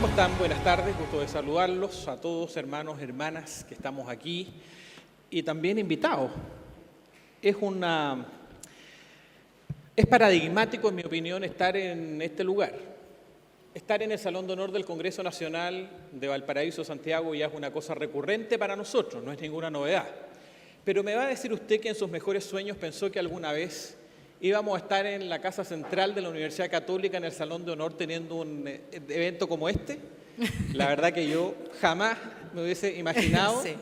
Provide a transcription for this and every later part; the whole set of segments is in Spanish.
¿Cómo están? Buenas tardes, gusto de saludarlos a todos, hermanos, hermanas que estamos aquí y también invitados. Es paradigmático, en mi opinión, estar en este lugar. Estar en el Salón de Honor del Congreso Nacional de Valparaíso, Santiago, ya es una cosa recurrente para nosotros, no es ninguna novedad. Pero me va a decir usted que en sus mejores sueños pensó que alguna vez íbamos a estar en la Casa Central de la Universidad Católica, en el Salón de Honor, teniendo un evento como este. La verdad que yo jamás me hubiese imaginado, sí,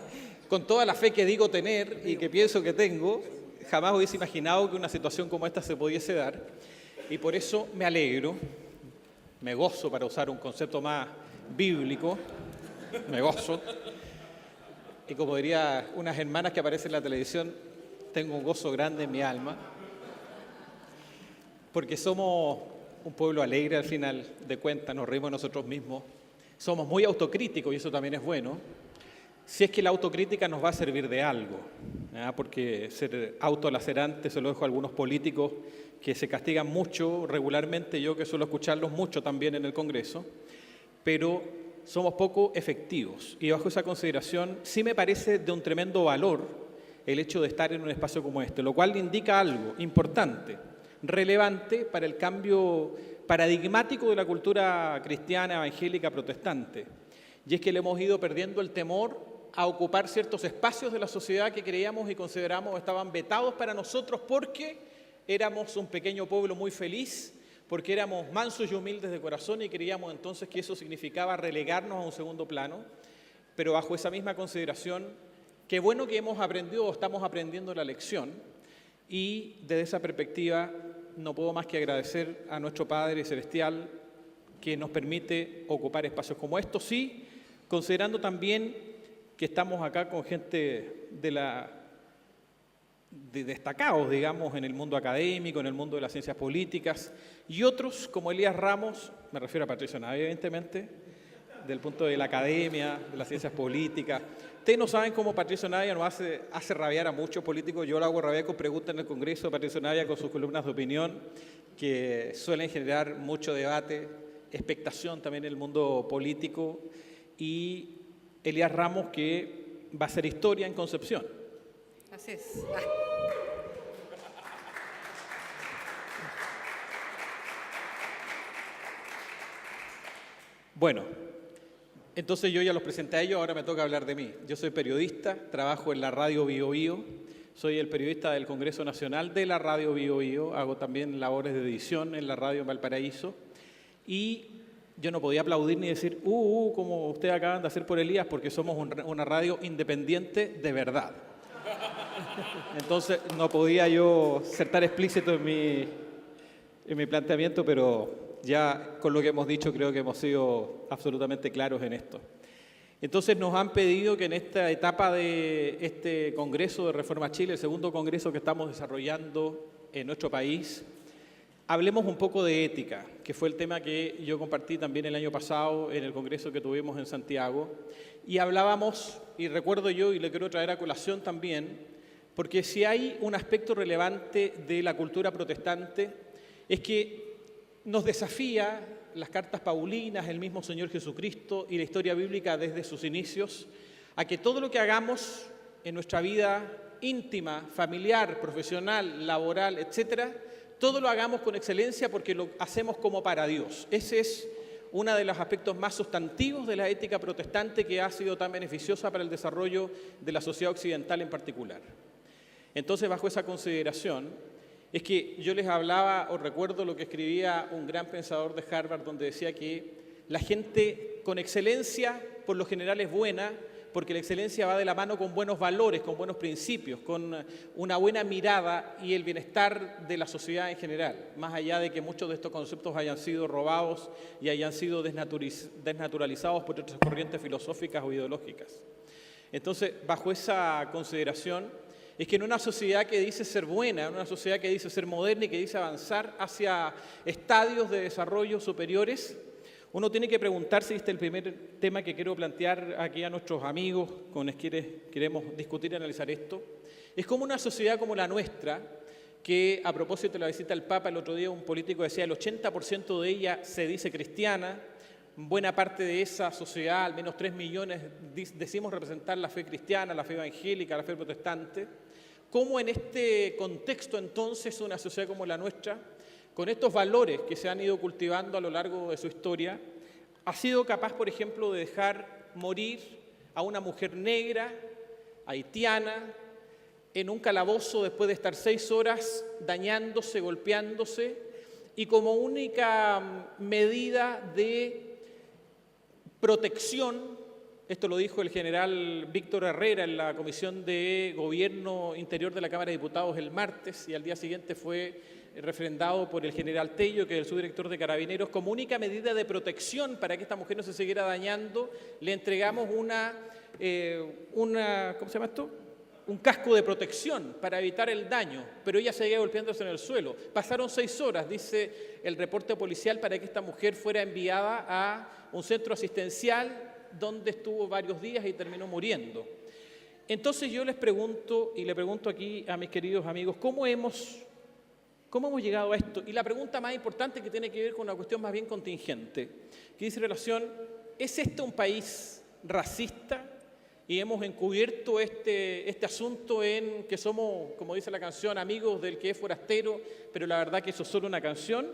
con toda la fe que digo tener y que pienso que tengo, jamás hubiese imaginado que una situación como esta se pudiese dar. Y por eso me alegro, me gozo, para usar un concepto más bíblico, me gozo. Y como diría unas hermanas que aparecen en la televisión, tengo un gozo grande en mi alma, porque somos un pueblo alegre al final de cuentas, nos reímos nosotros mismos, somos muy autocríticos y eso también es bueno, si es que la autocrítica nos va a servir de algo, ¿ya? Porque ser autolacerante se lo dejo a algunos políticos que se castigan mucho regularmente, yo que suelo escucharlos mucho también en el Congreso, pero somos poco efectivos y bajo esa consideración sí me parece de un tremendo valor el hecho de estar en un espacio como este, lo cual indica algo importante, relevante para el cambio paradigmático de la cultura cristiana, evangélica, protestante. Y es que le hemos ido perdiendo el temor a ocupar ciertos espacios de la sociedad que creíamos y consideramos estaban vetados para nosotros porque éramos un pequeño pueblo muy feliz, porque éramos mansos y humildes de corazón y creíamos entonces que eso significaba relegarnos a un segundo plano. Pero bajo esa misma consideración, qué bueno que hemos aprendido o estamos aprendiendo la lección. Y desde esa perspectiva no puedo más que agradecer a nuestro Padre Celestial que nos permite ocupar espacios como estos, sí, considerando también que estamos acá con gente de destacados, digamos, en el mundo académico, en el mundo de las ciencias políticas, y otros como Elías Ramos, me refiero a Patricio Navia, evidentemente, del punto de la academia, de las ciencias políticas. Ustedes no saben cómo Patricio Navia nos hace rabiar a muchos políticos. Yo lo hago rabiar con preguntas en el Congreso, Patricio Navia con sus columnas de opinión, que suelen generar mucho debate, expectación también en el mundo político, y Elías Ramos, que va a hacer historia en Concepción. Así es. Bueno, entonces yo ya los presenté a ellos, ahora me toca hablar de mí. Yo soy periodista, trabajo en la radio Bío Bío, soy el periodista del Congreso Nacional de la radio Bío Bío, hago también labores de edición en la radio en Valparaíso, y yo no podía aplaudir ni decir, como ustedes acaban de hacer por Elías, porque somos una radio independiente de verdad. Entonces no podía yo ser tan explícito en mi planteamiento, pero ya con lo que hemos dicho creo que hemos sido absolutamente claros en esto. Entonces nos han pedido que en esta etapa de este Congreso de Reforma Chile, el segundo congreso que estamos desarrollando en nuestro país, hablemos un poco de ética, que fue el tema que yo compartí también el año pasado en el congreso que tuvimos en Santiago, y hablábamos, y recuerdo yo, y le quiero traer a colación también, porque si hay un aspecto relevante de la cultura protestante, es que nos desafía las cartas paulinas, el mismo Señor Jesucristo y la historia bíblica desde sus inicios, a que todo lo que hagamos en nuestra vida íntima, familiar, profesional, laboral, etcétera, todo lo hagamos con excelencia porque lo hacemos como para Dios. Ese es uno de los aspectos más sustantivos de la ética protestante que ha sido tan beneficiosa para el desarrollo de la sociedad occidental en particular. Entonces, bajo esa consideración, es que yo les hablaba, o recuerdo lo que escribía un gran pensador de Harvard, donde decía que la gente con excelencia, por lo general, es buena, porque la excelencia va de la mano con buenos valores, con buenos principios, con una buena mirada y el bienestar de la sociedad en general, más allá de que muchos de estos conceptos hayan sido robados y hayan sido desnaturalizados por otras corrientes filosóficas o ideológicas. Entonces, bajo esa consideración, es que en una sociedad que dice ser buena, en una sociedad que dice ser moderna y que dice avanzar hacia estadios de desarrollo superiores, uno tiene que preguntarse, y este es el primer tema que quiero plantear aquí a nuestros amigos con los que queremos discutir y analizar esto, es como una sociedad como la nuestra, que a propósito de la visita del Papa el otro día, un político decía el 80% de ella se dice cristiana, buena parte de esa sociedad, al menos 3 millones, decimos representar la fe cristiana, la fe evangélica, la fe protestante. ¿Cómo en este contexto entonces una sociedad como la nuestra, con estos valores que se han ido cultivando a lo largo de su historia, ha sido capaz, por ejemplo, de dejar morir a una mujer negra, haitiana, en un calabozo después de estar 6 horas dañándose, golpeándose, y como única medida de protección, esto lo dijo el general Víctor Herrera en la Comisión de Gobierno Interior de la Cámara de Diputados el martes, y al día siguiente fue refrendado por el general Tello, que es el subdirector de Carabineros, como única medida de protección para que esta mujer no se siguiera dañando, le entregamos ¿cómo se llama esto? Un casco de protección para evitar el daño, pero ella seguía golpeándose en el suelo. Pasaron 6 horas, dice el reporte policial, para que esta mujer fuera enviada a un centro asistencial donde estuvo varios días y terminó muriendo. Entonces yo les pregunto, y le pregunto aquí a mis queridos amigos, ¿cómo hemos llegado a esto? Y la pregunta más importante, que tiene que ver con una cuestión más bien contingente, que dice relación, ¿es este un país racista? Y hemos encubierto este asunto en que somos, como dice la canción, amigos del que es forastero, pero la verdad que eso es solo una canción.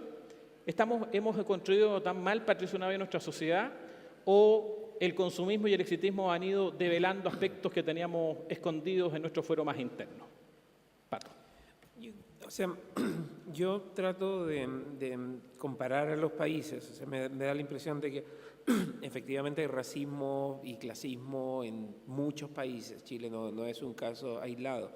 ¿Hemos construido tan mal, Patricio Navia, nuestra sociedad? ¿O el consumismo y el exitismo han ido develando aspectos que teníamos escondidos en nuestro fuero más interno? Pato. Yo trato de comparar a los países. Me da la impresión de que efectivamente hay racismo y clasismo en muchos países. Chile no es un caso aislado.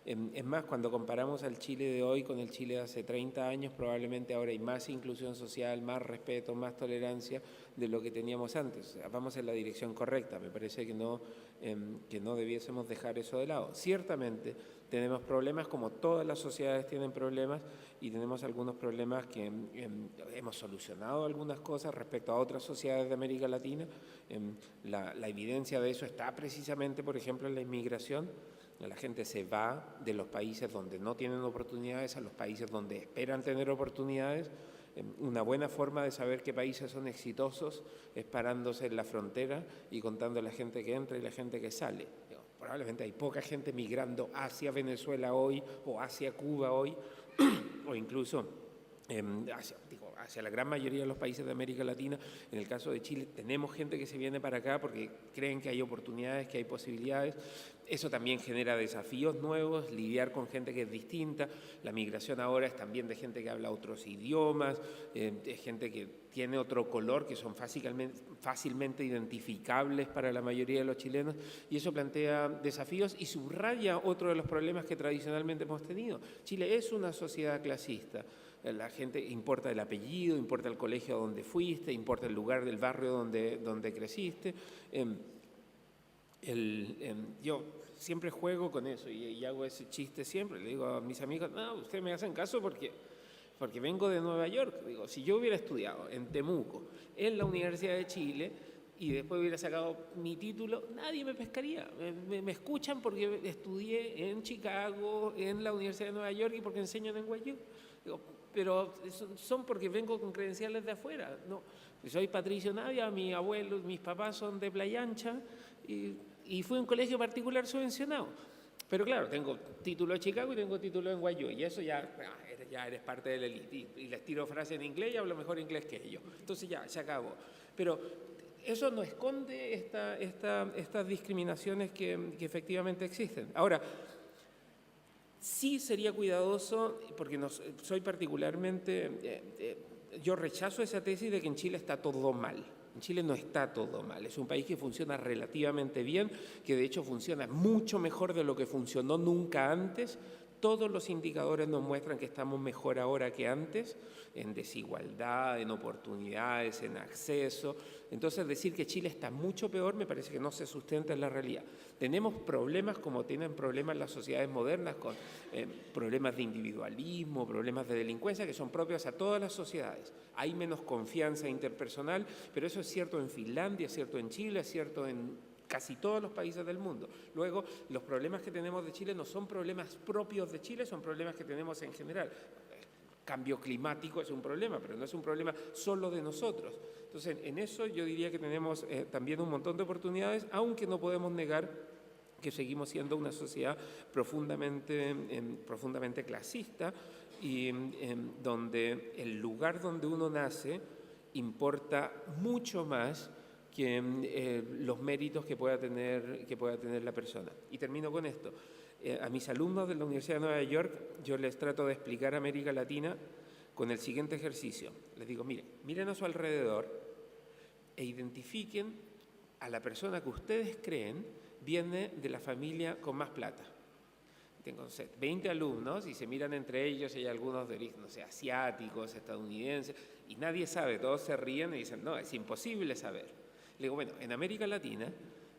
Es más, cuando comparamos al Chile de hoy con el Chile de hace 30 años, probablemente ahora hay más inclusión social, más respeto, más tolerancia de lo que teníamos antes. O sea, vamos en la dirección correcta. Me parece que no debiésemos dejar eso de lado. Ciertamente tenemos problemas, como todas las sociedades tienen problemas, y tenemos algunos problemas que hemos solucionado algunas cosas respecto a otras sociedades de América Latina. La evidencia de eso está precisamente, por ejemplo, en la inmigración. La gente se va de los países donde no tienen oportunidades a los países donde esperan tener oportunidades. Una buena forma de saber qué países son exitosos es parándose en la frontera y contando la gente que entra y la gente que sale. Probablemente hay poca gente migrando hacia Venezuela hoy o hacia Cuba hoy o incluso hacia la gran mayoría de los países de América Latina. En el caso de Chile tenemos gente que se viene para acá porque creen que hay oportunidades, que hay posibilidades. Eso también genera desafíos nuevos, lidiar con gente que es distinta. La migración ahora es también de gente que habla otros idiomas, es gente que tiene otro color, que son fácilmente identificables para la mayoría de los chilenos, y eso plantea desafíos y subraya otro de los problemas que tradicionalmente hemos tenido. Chile es una sociedad clasista. La gente importa el apellido, importa el colegio donde fuiste, importa el lugar del barrio donde creciste. Yo siempre juego con eso y hago ese chiste siempre. Le digo a mis amigos, no, ustedes me hacen caso porque vengo de Nueva York. Digo, si yo hubiera estudiado en Temuco, en la Universidad de Chile, y después hubiera sacado mi título, nadie me pescaría. Me escuchan porque estudié en Chicago, en la Universidad de Nueva York y porque enseño en NYU. Digo, pero son porque vengo con credenciales de afuera. No, soy Patricio Navia, mis abuelos, mis papás son de Playa Ancha y fui a un colegio particular subvencionado. Pero claro, tengo título de Chicago y tengo título de NYU, y eso ya eres parte de la élite. Y les tiro frases en inglés y hablo mejor inglés que ellos. Entonces ya, se acabó. Pero eso no esconde estas discriminaciones que efectivamente existen. Ahora, sí sería cuidadoso, porque soy particularmente, yo rechazo esa tesis de que en Chile está todo mal. En Chile no está todo mal, es un país que funciona relativamente bien, que de hecho funciona mucho mejor de lo que funcionó nunca antes. Todos los indicadores nos muestran que estamos mejor ahora que antes, en desigualdad, en oportunidades, en acceso. Entonces, decir que Chile está mucho peor me parece que no se sustenta en la realidad. Tenemos problemas como tienen problemas las sociedades modernas, con problemas de individualismo, problemas de delincuencia, que son propios a todas las sociedades. Hay menos confianza interpersonal, pero eso es cierto en Finlandia, es cierto en Chile, es cierto en casi todos los países del mundo. Luego, los problemas que tenemos de Chile no son problemas propios de Chile, son problemas que tenemos en general. cambio climático es un problema, pero no es un problema solo de nosotros. Entonces, en eso yo diría que tenemos también un montón de oportunidades, aunque no podemos negar que seguimos siendo una sociedad profundamente clasista y donde el lugar donde uno nace importa mucho más que los méritos que pueda tener la persona. Y termino con esto. A mis alumnos de la Universidad de Nueva York yo les trato de explicar América Latina con el siguiente ejercicio. Les digo, miren a su alrededor e identifiquen a la persona que ustedes creen viene de la familia con más plata. Tengo 20 alumnos y se miran entre ellos, y hay algunos de origen, no sé, asiáticos, estadounidenses, y nadie sabe, todos se ríen y dicen, no, es imposible saber. Le digo, bueno, en América Latina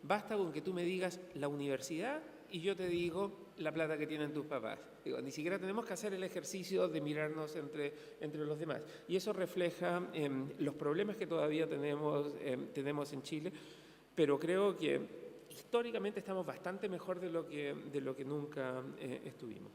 basta con que tú me digas la universidad y yo te digo la plata que tienen tus papás. Digo, ni siquiera tenemos que hacer el ejercicio de mirarnos entre los demás. Y eso refleja los problemas que todavía tenemos en Chile, pero creo que históricamente estamos bastante mejor de lo que nunca estuvimos.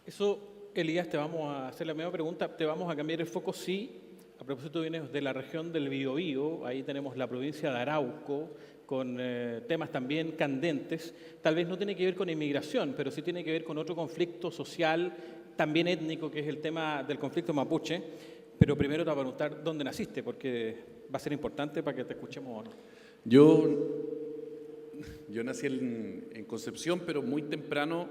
Eso, Elías, te vamos a hacer la misma pregunta, te vamos a cambiar el foco, sí. A propósito, vienes de la región del Biobío, ahí tenemos la provincia de Arauco, con temas también candentes. Tal vez no tiene que ver con inmigración, pero sí tiene que ver con otro conflicto social, también étnico, que es el tema del conflicto mapuche. Pero primero te voy a preguntar dónde naciste, porque va a ser importante para que te escuchemos o no. Yo nací en Concepción, pero muy temprano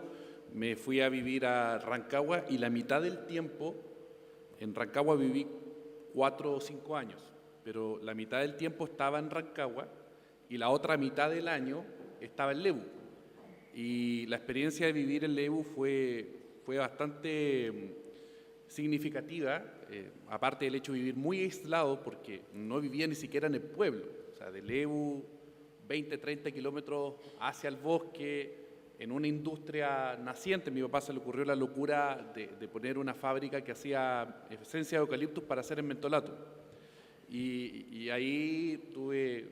me fui a vivir a Rancagua y la mitad del tiempo en Rancagua viví 4 o 5 años, pero la mitad del tiempo estaba en Rancagua y la otra mitad del año estaba en Lebu. Y la experiencia de vivir en Lebu fue bastante significativa, aparte del hecho de vivir muy aislado, porque no vivía ni siquiera en el pueblo, o sea, de Lebu 20, 30 kilómetros hacia el bosque, en una industria naciente. A mi papá se le ocurrió la locura de poner una fábrica que hacía esencia de eucaliptus para hacer el mentolato. Y ahí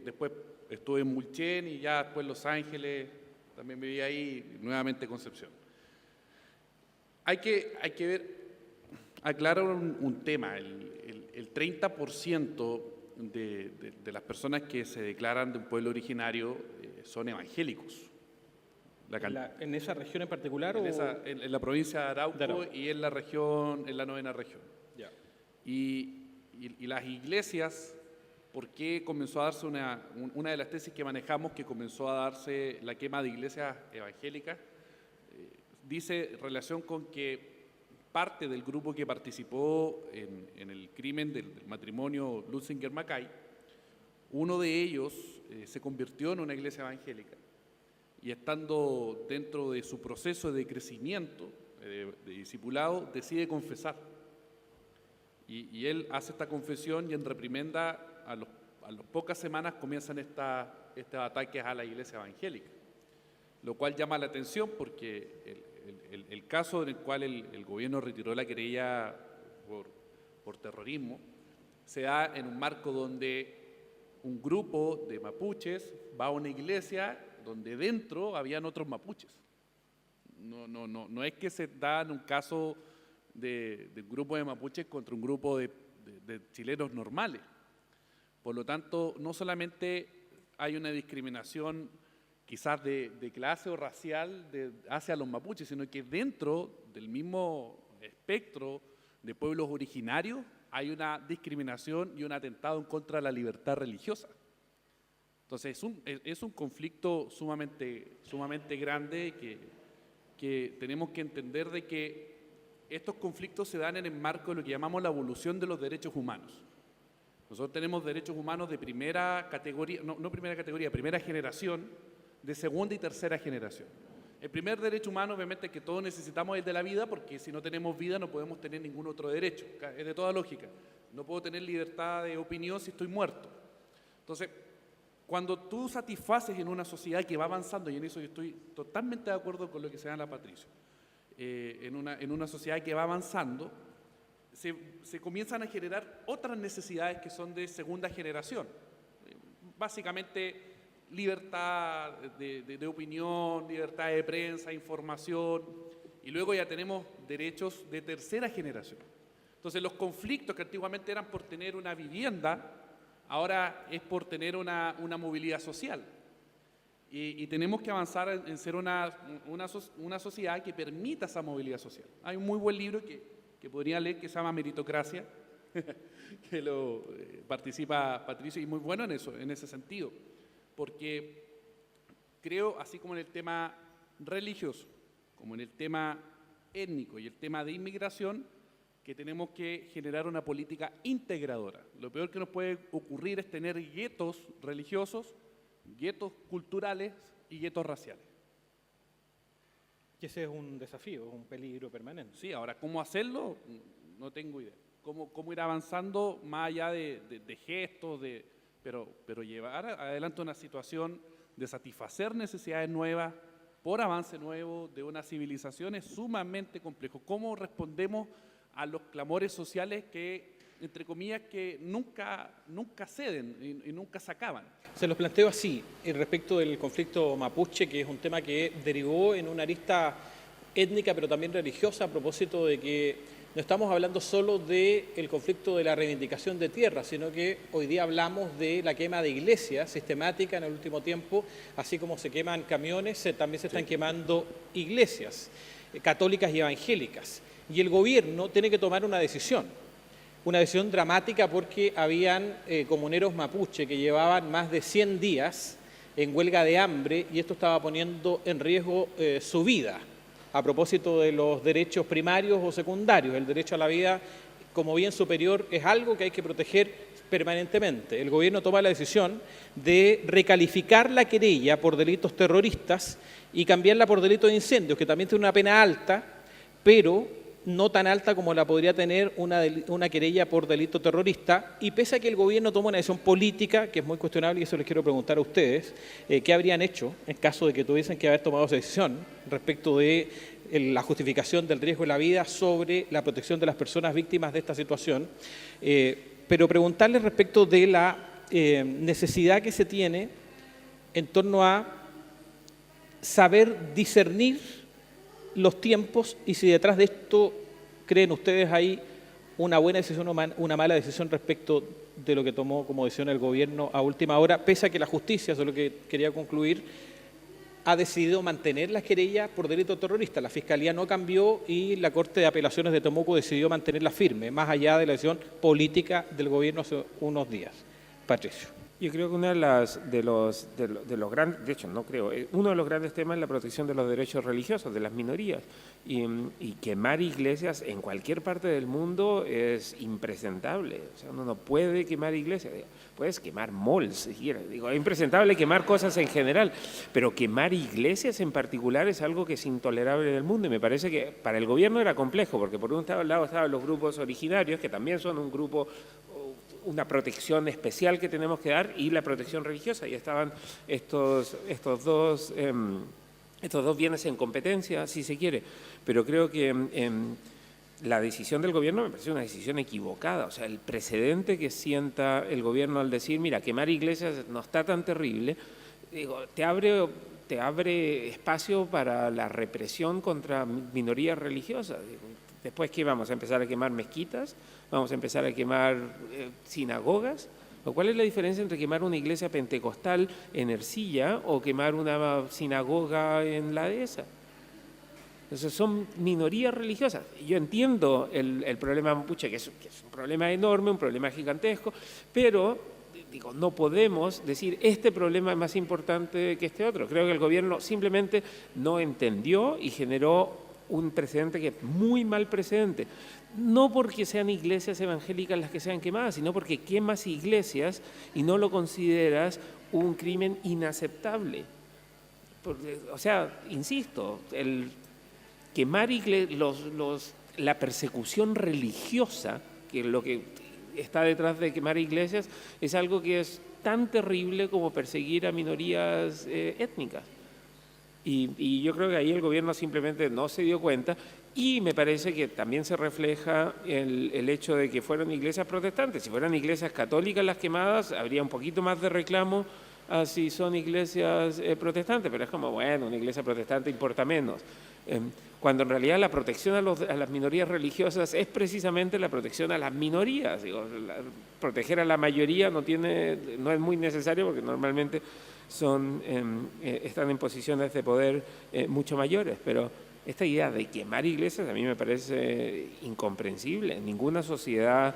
después estuve en Mulchen y ya después en Los Ángeles, también viví ahí, nuevamente Concepción. Hay que aclarar un tema. El 30% de las personas que se declaran de un pueblo originario son evangélicos. ¿En esa región en particular? En la provincia de Arauco y en la novena región. Ya. Y las iglesias, ¿por qué comenzó a darse una de las tesis que manejamos, que comenzó a darse la quema de iglesias evangélicas? Dice relación con que parte del grupo que participó en el crimen del matrimonio Lutzinger-Mackay, uno de ellos se convirtió en una iglesia evangélica y estando dentro de su proceso de crecimiento, de discipulado, decide confesar. Y él hace esta confesión y en reprimenda a las pocas semanas comienzan estos ataques a la iglesia evangélica, lo cual llama la atención porque el caso en el cual el gobierno retiró la querella por terrorismo se da en un marco donde un grupo de mapuches va a una iglesia donde dentro habían otros mapuches. No es que se da en un caso de un grupo de mapuches contra un grupo de chilenos normales. Por lo tanto, no solamente hay una discriminación quizás de clase o racial hacia los mapuches, sino que dentro del mismo espectro de pueblos originarios hay una discriminación y un atentado en contra de la libertad religiosa. Entonces es un conflicto sumamente grande que tenemos que entender de que estos conflictos se dan en el marco de lo que llamamos la evolución de los derechos humanos. Nosotros tenemos derechos humanos de primera categoría, no primera categoría, primera generación, de segunda y tercera generación. El primer derecho humano, obviamente, que todos necesitamos es el de la vida, porque si no tenemos vida no podemos tener ningún otro derecho. Es de toda lógica. No puedo tener libertad de opinión si estoy muerto. Entonces, cuando tú satisfaces en una sociedad que va avanzando, y en eso yo estoy totalmente de acuerdo con lo que señala Patricio, en una sociedad que va avanzando, se comienzan a generar otras necesidades que son de segunda generación. Básicamente, libertad de opinión, libertad de prensa, información, y luego ya tenemos derechos de tercera generación. Entonces los conflictos que antiguamente eran por tener una vivienda, ahora es por tener una movilidad social. Y tenemos que avanzar en ser una sociedad que permita esa movilidad social. Hay un muy buen libro que podría leer que se llama Meritocracia, que lo participa Patricio, y muy bueno en ese sentido, porque creo, así como en el tema religioso, como en el tema étnico y el tema de inmigración, que tenemos que generar una política integradora. Lo peor que nos puede ocurrir es tener guetos religiosos, guetos culturales y guetos raciales. Y ese es un desafío, un peligro permanente. Sí, ahora, ¿cómo hacerlo? No tengo idea. ¿Cómo ir avanzando más allá de gestos, pero llevar adelante una situación de satisfacer necesidades nuevas por avance nuevo de una civilización es sumamente complejo? ¿Cómo respondemos a los clamores sociales que, entre comillas, que nunca ceden y nunca se acaban? Se los planteo así, respecto del conflicto mapuche, que es un tema que derivó en una arista étnica, pero también religiosa, a propósito de que no estamos hablando solo del conflicto de la reivindicación de tierra, sino que hoy día hablamos de la quema de iglesias sistemática en el último tiempo, así como se queman camiones, también se están quemando iglesias católicas y evangélicas. Y el gobierno tiene que tomar una decisión dramática, porque habían comuneros mapuche que llevaban más de 100 días en huelga de hambre, y esto estaba poniendo en riesgo su vida. A propósito de los derechos primarios o secundarios, el derecho a la vida como bien superior es algo que hay que proteger permanentemente. El gobierno toma la decisión de recalificar la querella por delitos terroristas y cambiarla por delito de incendios, que también tiene una pena alta, pero no tan alta como la podría tener una querella por delito terrorista. Y pese a que el gobierno toma una decisión política, que es muy cuestionable, y eso les quiero preguntar a ustedes, ¿qué habrían hecho en caso de que tuviesen que haber tomado esa decisión respecto de la justificación del riesgo de la vida sobre la protección de las personas víctimas de esta situación? Pero preguntarles respecto de la necesidad que se tiene en torno a saber discernir los tiempos, y si detrás de esto creen ustedes hay una buena decisión o una mala decisión respecto de lo que tomó como decisión el gobierno a última hora, pese a que la justicia, eso es lo que quería concluir, ha decidido mantener las querellas por delito terrorista. La Fiscalía no cambió y la Corte de Apelaciones de Temuco decidió mantenerla firme, más allá de la decisión política del gobierno hace unos días. Patricio. Yo creo que de los grandes, de hecho no creo, uno de los grandes temas es la protección de los derechos religiosos, de las minorías, y quemar iglesias en cualquier parte del mundo es impresentable. O sea, uno no puede quemar iglesias, puedes quemar malls, si quieres. Digo, es impresentable quemar cosas en general, pero quemar iglesias en particular es algo que es intolerable en el mundo, y me parece que para el gobierno era complejo, porque por un lado estaban los grupos originarios, que también son un grupo, una protección especial que tenemos que dar, y la protección religiosa, y estaban estos dos bienes en competencia, si se quiere, pero creo que la decisión del gobierno me parece una decisión equivocada. O sea, el precedente que sienta el gobierno al decir, mira, quemar iglesias no está tan terrible, digo, te abre espacio para la represión contra minorías religiosas. Después, ¿qué vamos a empezar a quemar mezquitas? ¿Vamos a empezar a quemar sinagogas? ¿Cuál es la diferencia entre quemar una iglesia pentecostal en Ercilla o quemar una sinagoga en la dehesa? Entonces son minorías religiosas. Yo entiendo el problema mapuche, que es un problema enorme, un problema gigantesco, pero digo, no podemos decir este problema es más importante que este otro. Creo que el gobierno simplemente no entendió y generó un precedente que es muy mal precedente. No porque sean iglesias evangélicas las que sean quemadas, sino porque quemas iglesias y no lo consideras un crimen inaceptable. O sea, insisto, el quemar la persecución religiosa, que es lo que está detrás de quemar iglesias, es algo que es tan terrible como perseguir a minorías étnicas. Y yo creo que ahí el gobierno simplemente no se dio cuenta, y me parece que también se refleja el hecho de que fueron iglesias protestantes. Si fueran iglesias católicas las quemadas, habría un poquito más de reclamo a si son iglesias protestantes, pero es como, bueno, una iglesia protestante importa menos. cuando en realidad la protección a las minorías religiosas es precisamente la protección a las minorías. Digo, proteger a la mayoría no es muy necesario porque normalmente están en posiciones de poder mucho mayores, pero esta idea de quemar iglesias a mí me parece incomprensible. En ninguna sociedad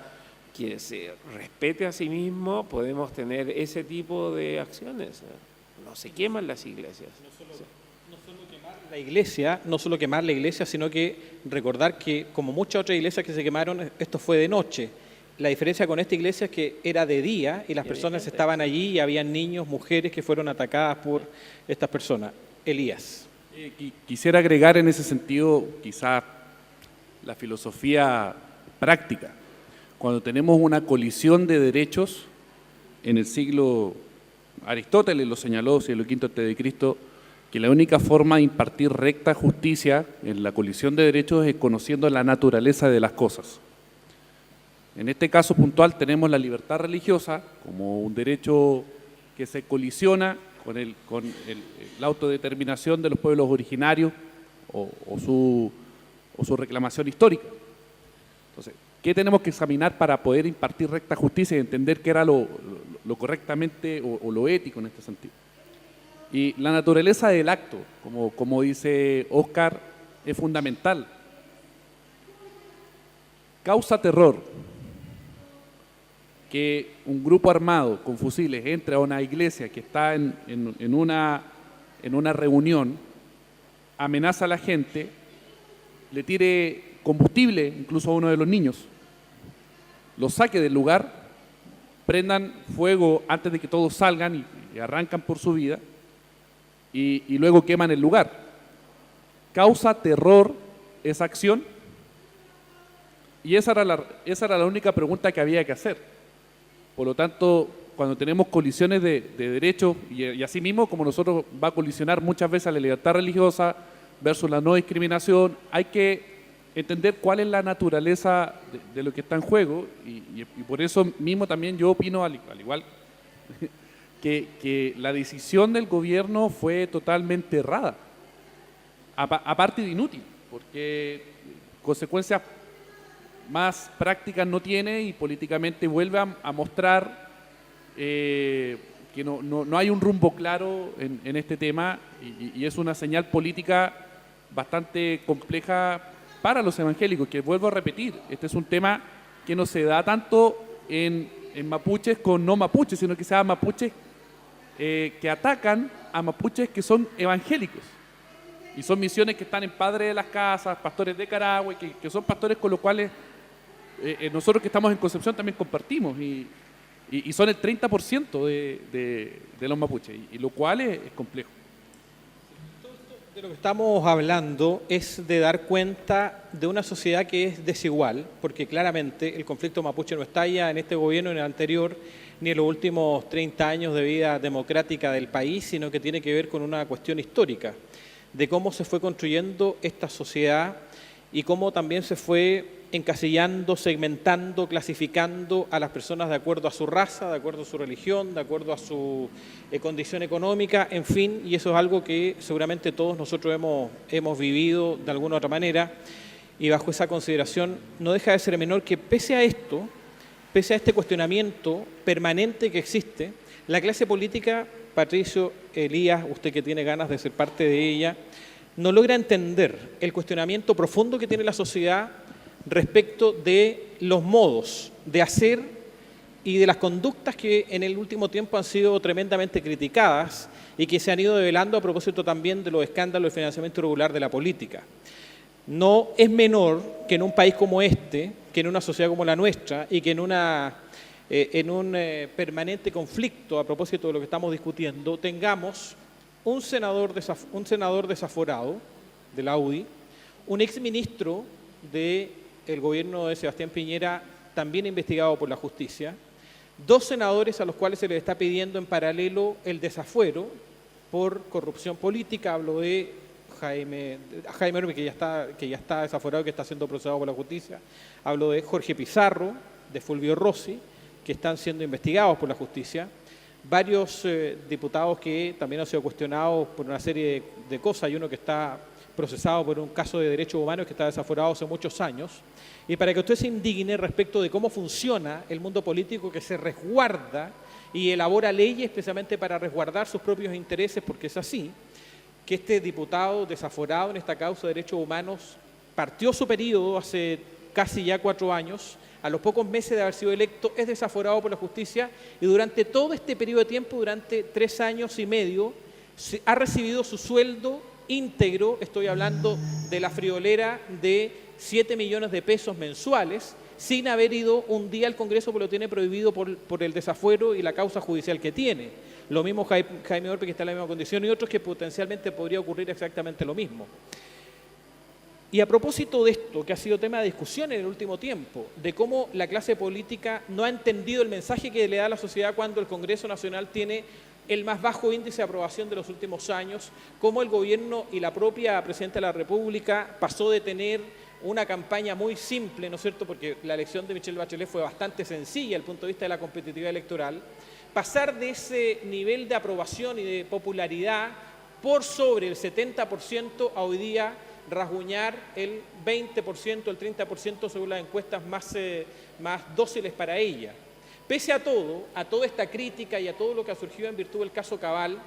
que se respete a sí mismo podemos tener ese tipo de acciones. No se queman las iglesias. No solo quemar la iglesia, sino que recordar que, como muchas otras iglesias que se quemaron, esto fue de noche. La diferencia con esta iglesia es que era de día y las personas estaban allí y había niños, mujeres que fueron atacadas por estas personas. Elías. Quisiera agregar en ese sentido quizás la filosofía práctica. Cuando tenemos una colisión de derechos, en el siglo Aristóteles lo señaló, siglo V antes de Cristo, que la única forma de impartir recta justicia en la colisión de derechos es conociendo la naturaleza de las cosas. En este caso puntual tenemos la libertad religiosa como un derecho que se colisiona con la autodeterminación de los pueblos originarios o su reclamación histórica. Entonces, ¿qué tenemos que examinar para poder impartir recta justicia y entender qué era lo correctamente o lo ético en este sentido? Y la naturaleza del acto, como dice Oscar, es fundamental. Causa terror que un grupo armado con fusiles entre a una iglesia que está en una reunión, amenaza a la gente, le tire combustible incluso a uno de los niños, los saque del lugar, prendan fuego antes de que todos salgan y arrancan por su vida, y luego queman el lugar. ¿Causa terror esa acción? Y esa era la única pregunta que había que hacer. Por lo tanto, cuando tenemos colisiones de derechos, y así mismo como nosotros va a colisionar muchas veces la libertad religiosa versus la no discriminación, hay que entender cuál es la naturaleza de lo que está en juego, y por eso mismo también yo opino, al igual que la decisión del gobierno fue totalmente errada, aparte de inútil, porque consecuencias más prácticas no tiene y políticamente vuelve a mostrar que no hay un rumbo claro en este tema, y es una señal política bastante compleja para los evangélicos, que vuelvo a repetir, este es un tema que no se da tanto en mapuches con no mapuches, sino que se da mapuches que atacan a mapuches que son evangélicos. Y son misiones que están en Padre de las Casas, pastores de Carahue, que son pastores con los cuales nosotros que estamos en Concepción también compartimos. Y son el 30% de los mapuches, y lo cual es complejo. De lo que estamos hablando es de dar cuenta de una sociedad que es desigual, porque claramente el conflicto mapuche no está ya en este gobierno, en el anterior, ni en los últimos 30 años de vida democrática del país, sino que tiene que ver con una cuestión histórica, de cómo se fue construyendo esta sociedad y cómo también se fue encasillando, segmentando, clasificando a las personas de acuerdo a su raza, de acuerdo a su religión, de acuerdo a su condición económica, en fin, y eso es algo que seguramente todos nosotros hemos vivido de alguna u otra manera, y bajo esa consideración no deja de ser menor que pese a esto, pese a este cuestionamiento permanente que existe, la clase política, Patricio, Elías, usted que tiene ganas de ser parte de ella, no logra entender el cuestionamiento profundo que tiene la sociedad respecto de los modos de hacer y de las conductas que en el último tiempo han sido tremendamente criticadas y que se han ido develando a propósito también de los escándalos de financiamiento irregular de la política. No es menor que en un país como este, que en una sociedad como la nuestra y que en un permanente conflicto a propósito de lo que estamos discutiendo, tengamos un senador desaforado de la UDI, un exministro del gobierno de Sebastián Piñera también investigado por la justicia, dos senadores a los cuales se les está pidiendo en paralelo el desafuero por corrupción política. Hablo de Jaime Orme, que ya está desaforado, que está siendo procesado por la justicia. Hablo de Jorge Pizarro, de Fulvio Rossi, que están siendo investigados por la justicia. Varios diputados que también han sido cuestionados por una serie de cosas. Hay uno que está procesado por un caso de derechos humanos que está desaforado hace muchos años, y para que usted se indigne respecto de cómo funciona el mundo político que se resguarda y elabora leyes precisamente para resguardar sus propios intereses, porque es así, que este diputado desaforado en esta causa de derechos humanos partió su periodo hace casi ya 4 años, a los pocos meses de haber sido electo, es desaforado por la justicia y durante todo este periodo de tiempo, durante 3 años y medio, ha recibido su sueldo íntegro, estoy hablando de la friolera de 7 millones de pesos mensuales, sin haber ido un día al Congreso porque lo tiene prohibido por el desafuero y la causa judicial que tiene. Lo mismo Jaime Orpe, que está en la misma condición, y otros que potencialmente podría ocurrir exactamente lo mismo. Y a propósito de esto, que ha sido tema de discusión en el último tiempo, de cómo la clase política no ha entendido el mensaje que le da a la sociedad cuando el Congreso Nacional tiene el más bajo índice de aprobación de los últimos años, cómo el gobierno y la propia Presidenta de la República pasó de tener una campaña muy simple, ¿no es cierto?, porque la elección de Michelle Bachelet fue bastante sencilla desde el punto de vista de la competitividad electoral, pasar de ese nivel de aprobación y de popularidad por sobre el 70% a hoy día rasguñar el 20%, el 30% según las encuestas más dóciles para ella. Pese a todo, a toda esta crítica y a todo lo que ha surgido en virtud del caso Cabal,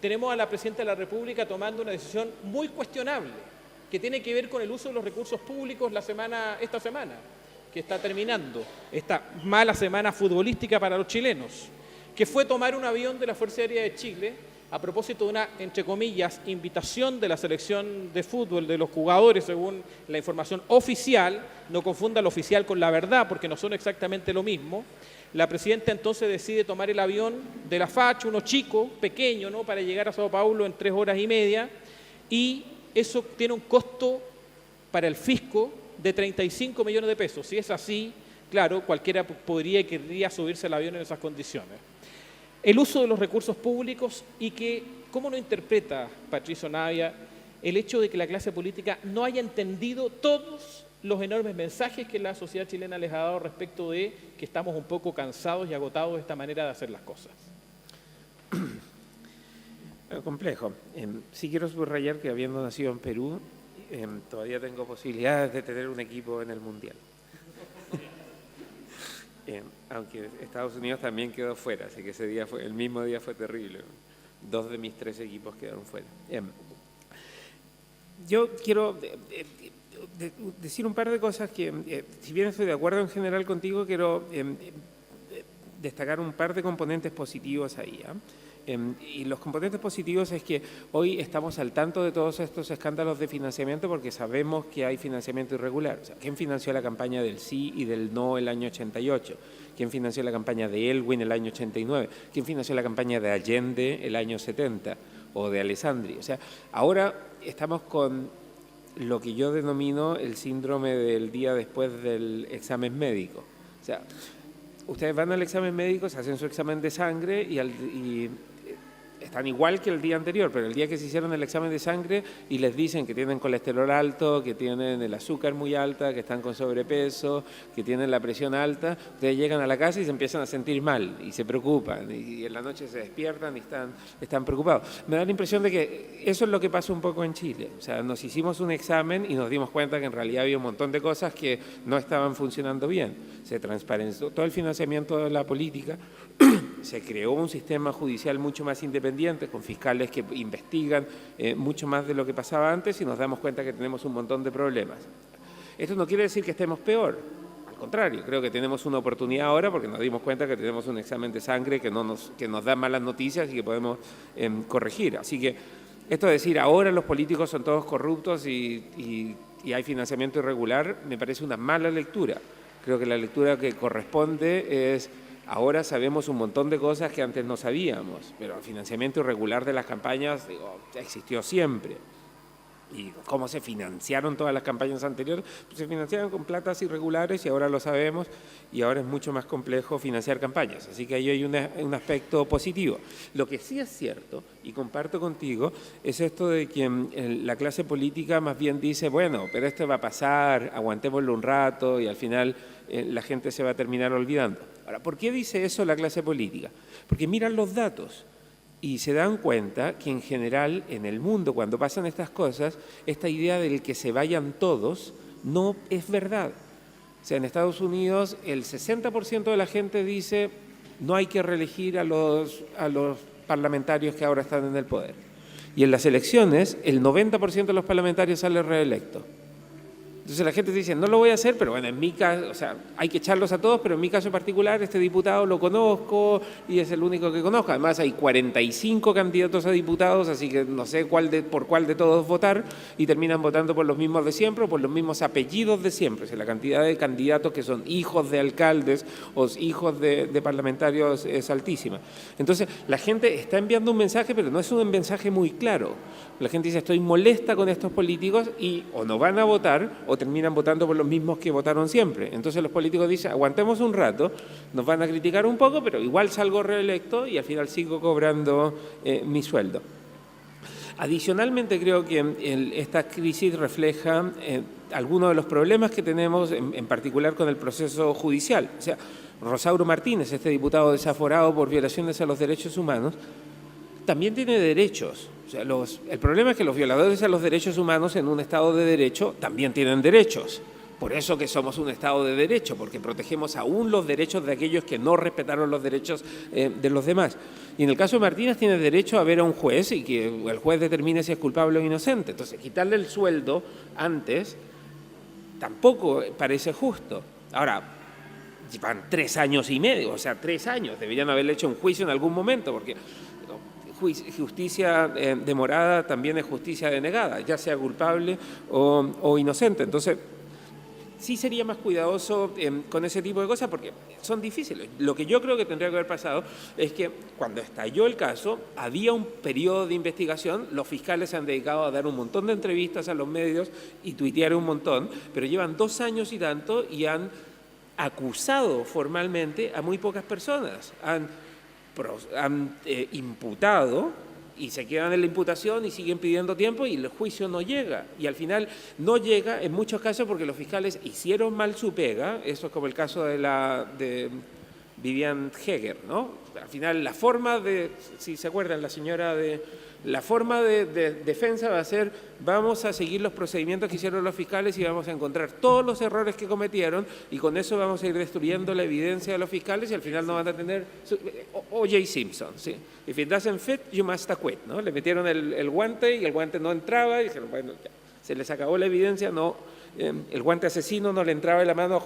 tenemos a la Presidenta de la República tomando una decisión muy cuestionable, que tiene que ver con el uso de los recursos públicos esta semana, que está terminando, esta mala semana futbolística para los chilenos, que fue tomar un avión de la Fuerza Aérea de Chile a propósito de una, entre comillas, invitación de la selección de fútbol de los jugadores, según la información oficial, no confunda lo oficial con la verdad, porque no son exactamente lo mismo. La Presidenta entonces decide tomar el avión de la FACH, uno chico, pequeño, ¿no?, para llegar a Sao Paulo en 3 horas y media, y eso tiene un costo para el fisco de 35 millones de pesos. Si es así, claro, cualquiera podría y querría subirse al avión en esas condiciones. El uso de los recursos públicos y que, ¿cómo no interpreta Patricio Navia el hecho de que la clase política no haya entendido todos los enormes mensajes que la sociedad chilena les ha dado respecto de que estamos un poco cansados y agotados de esta manera de hacer las cosas? Complejo. Sí quiero subrayar que habiendo nacido en Perú, todavía tengo posibilidades de tener un equipo en el Mundial. Aunque Estados Unidos también quedó fuera, así que el mismo día fue terrible. 2 de mis 3 equipos quedaron fuera. Yo quiero decir un par de cosas que, si bien estoy de acuerdo en general contigo, quiero destacar un par de componentes positivos ahí. Y los componentes positivos es que hoy estamos al tanto de todos estos escándalos de financiamiento porque sabemos que hay financiamiento irregular. O sea, ¿quién financió la campaña del sí y del no el año 88? ¿Quién financió la campaña de Elwin el año 89? ¿Quién financió la campaña de Allende el año 70? O de Alessandri. O sea, ahora estamos con lo que yo denomino el síndrome del día después del examen médico. O sea, ustedes van al examen médico, se hacen su examen de sangre y están igual que el día anterior, pero el día que se hicieron el examen de sangre y les dicen que tienen colesterol alto, que tienen el azúcar muy alta, que están con sobrepeso, que tienen la presión alta, ustedes llegan a la casa y se empiezan a sentir mal y se preocupan y en la noche se despiertan y están preocupados. Me da la impresión de que eso es lo que pasa un poco en Chile. O sea, nos hicimos un examen y nos dimos cuenta que en realidad había un montón de cosas que no estaban funcionando bien. Se transparenció todo el financiamiento de la política, se creó un sistema judicial mucho más independiente, con fiscales que investigan mucho más de lo que pasaba antes y nos damos cuenta que tenemos un montón de problemas. Esto no quiere decir que estemos peor, al contrario, creo que tenemos una oportunidad ahora porque nos dimos cuenta que tenemos un examen de sangre que nos da malas noticias y que podemos corregir. Así que esto de decir ahora los políticos son todos corruptos y hay financiamiento irregular me parece una mala lectura. Creo que la lectura que corresponde es: ahora sabemos un montón de cosas que antes no sabíamos, pero el financiamiento irregular de las campañas existió siempre. ¿Y cómo se financiaron todas las campañas anteriores? Pues se financiaron con platas irregulares y ahora lo sabemos y ahora es mucho más complejo financiar campañas. Así que ahí hay un aspecto positivo. Lo que sí es cierto, y comparto contigo, es esto de que la clase política más bien dice, bueno, pero esto va a pasar, aguantémoslo un rato y al final la gente se va a terminar olvidando. Ahora, ¿por qué dice eso la clase política? Porque miran los datos. Y se dan cuenta que en general en el mundo cuando pasan estas cosas, esta idea del que se vayan todos no es verdad. O sea, en Estados Unidos el 60% de la gente dice no hay que reelegir a los parlamentarios que ahora están en el poder. Y en las elecciones el 90% de los parlamentarios sale reelecto. Entonces la gente dice, no lo voy a hacer, pero bueno, en mi caso, o sea, hay que echarlos a todos, pero en mi caso particular, este diputado lo conozco y es el único que conozco. Además hay 45 candidatos a diputados, así que no sé por cuál de todos votar, y terminan votando por los mismos de siempre o por los mismos apellidos de siempre. O sea, la cantidad de candidatos que son hijos de alcaldes o hijos de parlamentarios es altísima. Entonces la gente está enviando un mensaje, pero no es un mensaje muy claro. La gente dice, estoy molesta con estos políticos y o no van a votar o terminan votando por los mismos que votaron siempre. Entonces los políticos dicen, aguantemos un rato, nos van a criticar un poco, pero igual salgo reelecto y al final sigo cobrando mi sueldo. Adicionalmente creo que esta crisis refleja algunos de los problemas que tenemos, en particular con el proceso judicial. O sea, Rosauro Martínez, este diputado desaforado por violaciones a los derechos humanos, también tiene derechos. O sea, el problema es que los violadores a los derechos humanos en un Estado de Derecho también tienen derechos. Por eso que somos un Estado de Derecho, porque protegemos aún los derechos de aquellos que no respetaron los derechos de los demás. Y en el caso de Martínez tiene derecho a ver a un juez y que el juez determine si es culpable o inocente. Entonces, quitarle el sueldo antes tampoco parece justo. Ahora, llevan 3 años y medio, o sea, 3 años. Deberían haberle hecho un juicio en algún momento, porque justicia demorada también es justicia denegada, ya sea culpable o inocente. Entonces, sí sería más cuidadoso con ese tipo de cosas porque son difíciles. Lo que yo creo que tendría que haber pasado es que cuando estalló el caso, había un periodo de investigación, los fiscales se han dedicado a dar un montón de entrevistas a los medios y tuitear un montón, pero llevan 2 años y tanto y han acusado formalmente a muy pocas personas. Han imputado y se quedan en la imputación y siguen pidiendo tiempo y el juicio no llega. Y al final no llega en muchos casos porque los fiscales hicieron mal su pega. Eso es como el caso de Vivian Heger, ¿no? Al final la forma de, si se acuerdan, la forma de defensa va a ser, vamos a seguir los procedimientos que hicieron los fiscales y vamos a encontrar todos los errores que cometieron y con eso vamos a ir destruyendo la evidencia de los fiscales y al final no van a tener O.J. Simpson, ¿sí? If it doesn't fit, you must acquit, ¿no? Le metieron el guante y el guante no entraba y dijeron, bueno, ya, se les acabó la evidencia, no, el guante asesino no le entraba en la mano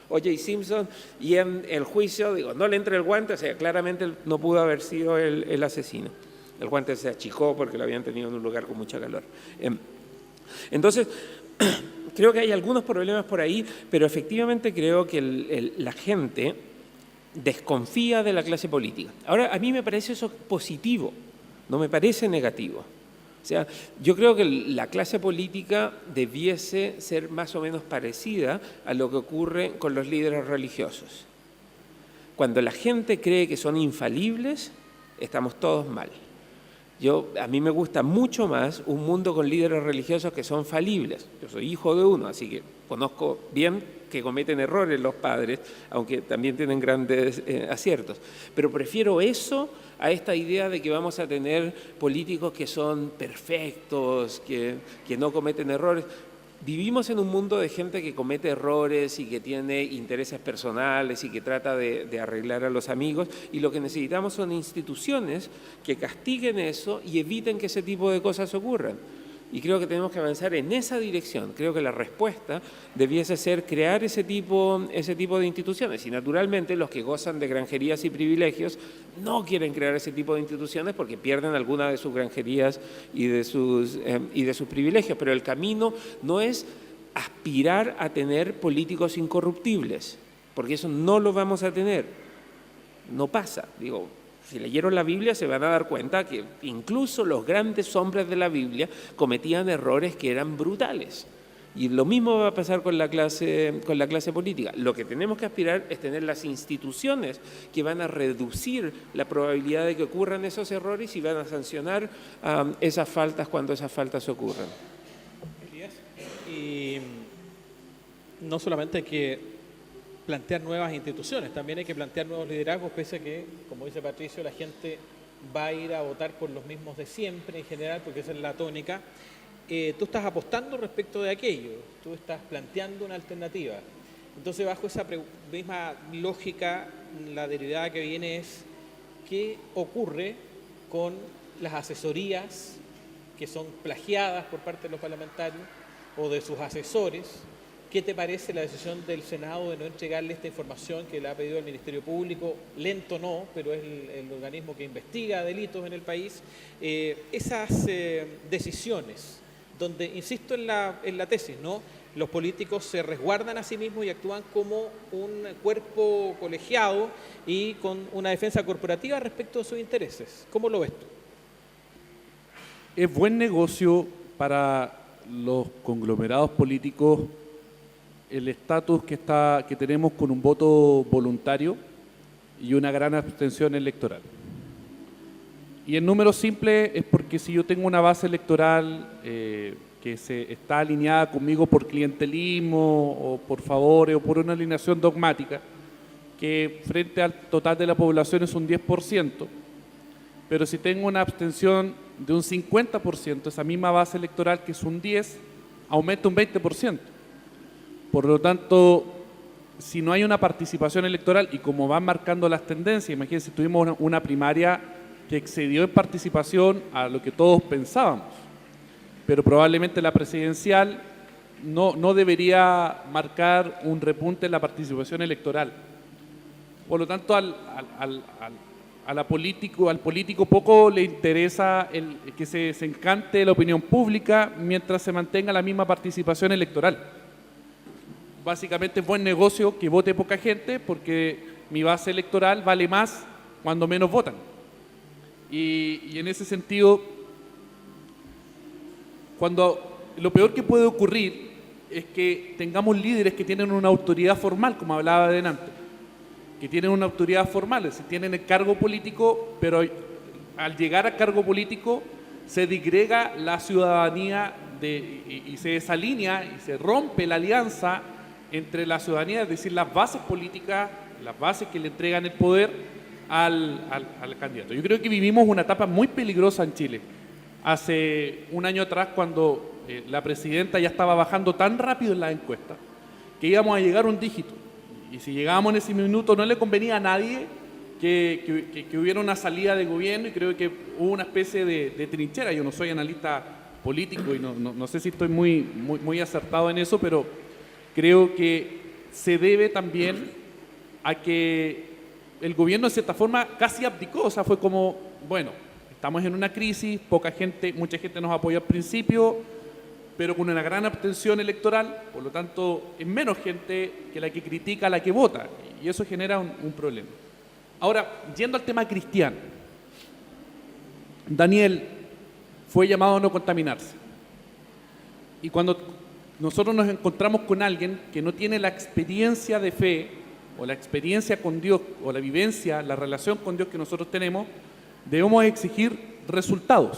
O.J. Simpson y en el juicio, digo, no le entra el guante, o sea, claramente no pudo haber sido el asesino. El guante se achicó porque lo habían tenido en un lugar con mucha calor. Entonces, creo que hay algunos problemas por ahí, pero efectivamente creo que la gente desconfía de la clase política. Ahora, a mí me parece eso positivo, no me parece negativo. O sea, yo creo que la clase política debiese ser más o menos parecida a lo que ocurre con los líderes religiosos. Cuando la gente cree que son infalibles, estamos todos mal. A mí me gusta mucho más un mundo con líderes religiosos que son falibles. Yo soy hijo de uno, así que conozco bien que cometen errores los padres, aunque también tienen grandes aciertos. Pero prefiero eso a esta idea de que vamos a tener políticos que son perfectos, que no cometen errores. Vivimos en un mundo de gente que comete errores y que tiene intereses personales y que trata de arreglar a los amigos y lo que necesitamos son instituciones que castiguen eso y eviten que ese tipo de cosas ocurran. Y creo que tenemos que avanzar en esa dirección. Creo que la respuesta debiese ser crear ese tipo de instituciones. Y naturalmente los que gozan de granjerías y privilegios no quieren crear ese tipo de instituciones porque pierden alguna de sus granjerías y de sus privilegios. Pero el camino no es aspirar a tener políticos incorruptibles, porque eso no lo vamos a tener. No pasa, digo. Si leyeron la Biblia se van a dar cuenta que incluso los grandes hombres de la Biblia cometían errores que eran brutales. Y lo mismo va a pasar con la clase política. Lo que tenemos que aspirar es tener las instituciones que van a reducir la probabilidad de que ocurran esos errores y van a sancionar esas faltas cuando esas faltas ocurran. Elías, y no solamente hay que plantear nuevas instituciones, también hay que plantear nuevos liderazgos, pese a que, como dice Patricio, la gente va a ir a votar por los mismos de siempre en general, porque esa es la tónica. Tú estás apostando respecto de aquello, tú estás planteando una alternativa. Entonces, bajo esa misma lógica, la derivada que viene es qué ocurre con las asesorías que son plagiadas por parte de los parlamentarios o de sus asesores. ¿Qué te parece la decisión del Senado de no entregarle esta información que le ha pedido el Ministerio Público? Lento no, pero es el organismo que investiga delitos en el país. Esas decisiones, donde, insisto en la tesis, ¿no? Los políticos se resguardan a sí mismos y actúan como un cuerpo colegiado y con una defensa corporativa respecto de sus intereses. ¿Cómo lo ves tú? Es buen negocio para los conglomerados políticos el estatus que tenemos con un voto voluntario y una gran abstención electoral. Y en números simples es porque si yo tengo una base electoral que está alineada conmigo por clientelismo o por favores o por una alineación dogmática, que frente al total de la población es un 10%, pero si tengo una abstención de un 50%, esa misma base electoral que es un 10%, aumenta un 20%. Por lo tanto, si no hay una participación electoral y como van marcando las tendencias, imagínense, tuvimos una primaria que excedió en participación a lo que todos pensábamos, pero probablemente la presidencial no debería marcar un repunte en la participación electoral. Por lo tanto, al político poco le interesa que se encante la opinión pública mientras se mantenga la misma participación electoral. Básicamente es buen negocio que vote poca gente porque mi base electoral vale más cuando menos votan. Y en ese sentido, lo peor que puede ocurrir es que tengamos líderes que tienen una autoridad formal, como hablaba delante, que tienen una autoridad formal, es decir, tienen el cargo político, pero al llegar al cargo político se disgrega la ciudadanía y se desalinea y se rompe la alianza entre la ciudadanía, es decir, las bases políticas, las bases que le entregan el poder al candidato. Yo creo que vivimos una etapa muy peligrosa en Chile. Hace un año atrás, cuando la presidenta ya estaba bajando tan rápido en las encuestas, que íbamos a llegar a un dígito. Y si llegábamos en ese minuto, no le convenía a nadie que hubiera una salida de gobierno, y creo que hubo una especie de trinchera. Yo no soy analista político y no sé si estoy muy acertado en eso, pero creo que se debe también a que el gobierno de cierta forma casi abdicó, o sea, fue como, bueno, estamos en una crisis, mucha gente nos apoyó al principio, pero con una gran abstención electoral, por lo tanto es menos gente que la que critica, la que vota, y eso genera un problema. Ahora, yendo al tema cristiano, Daniel fue llamado a no contaminarse, y cuando nosotros nos encontramos con alguien que no tiene la experiencia de fe o la experiencia con Dios o la vivencia, la relación con Dios que nosotros tenemos, debemos exigir resultados.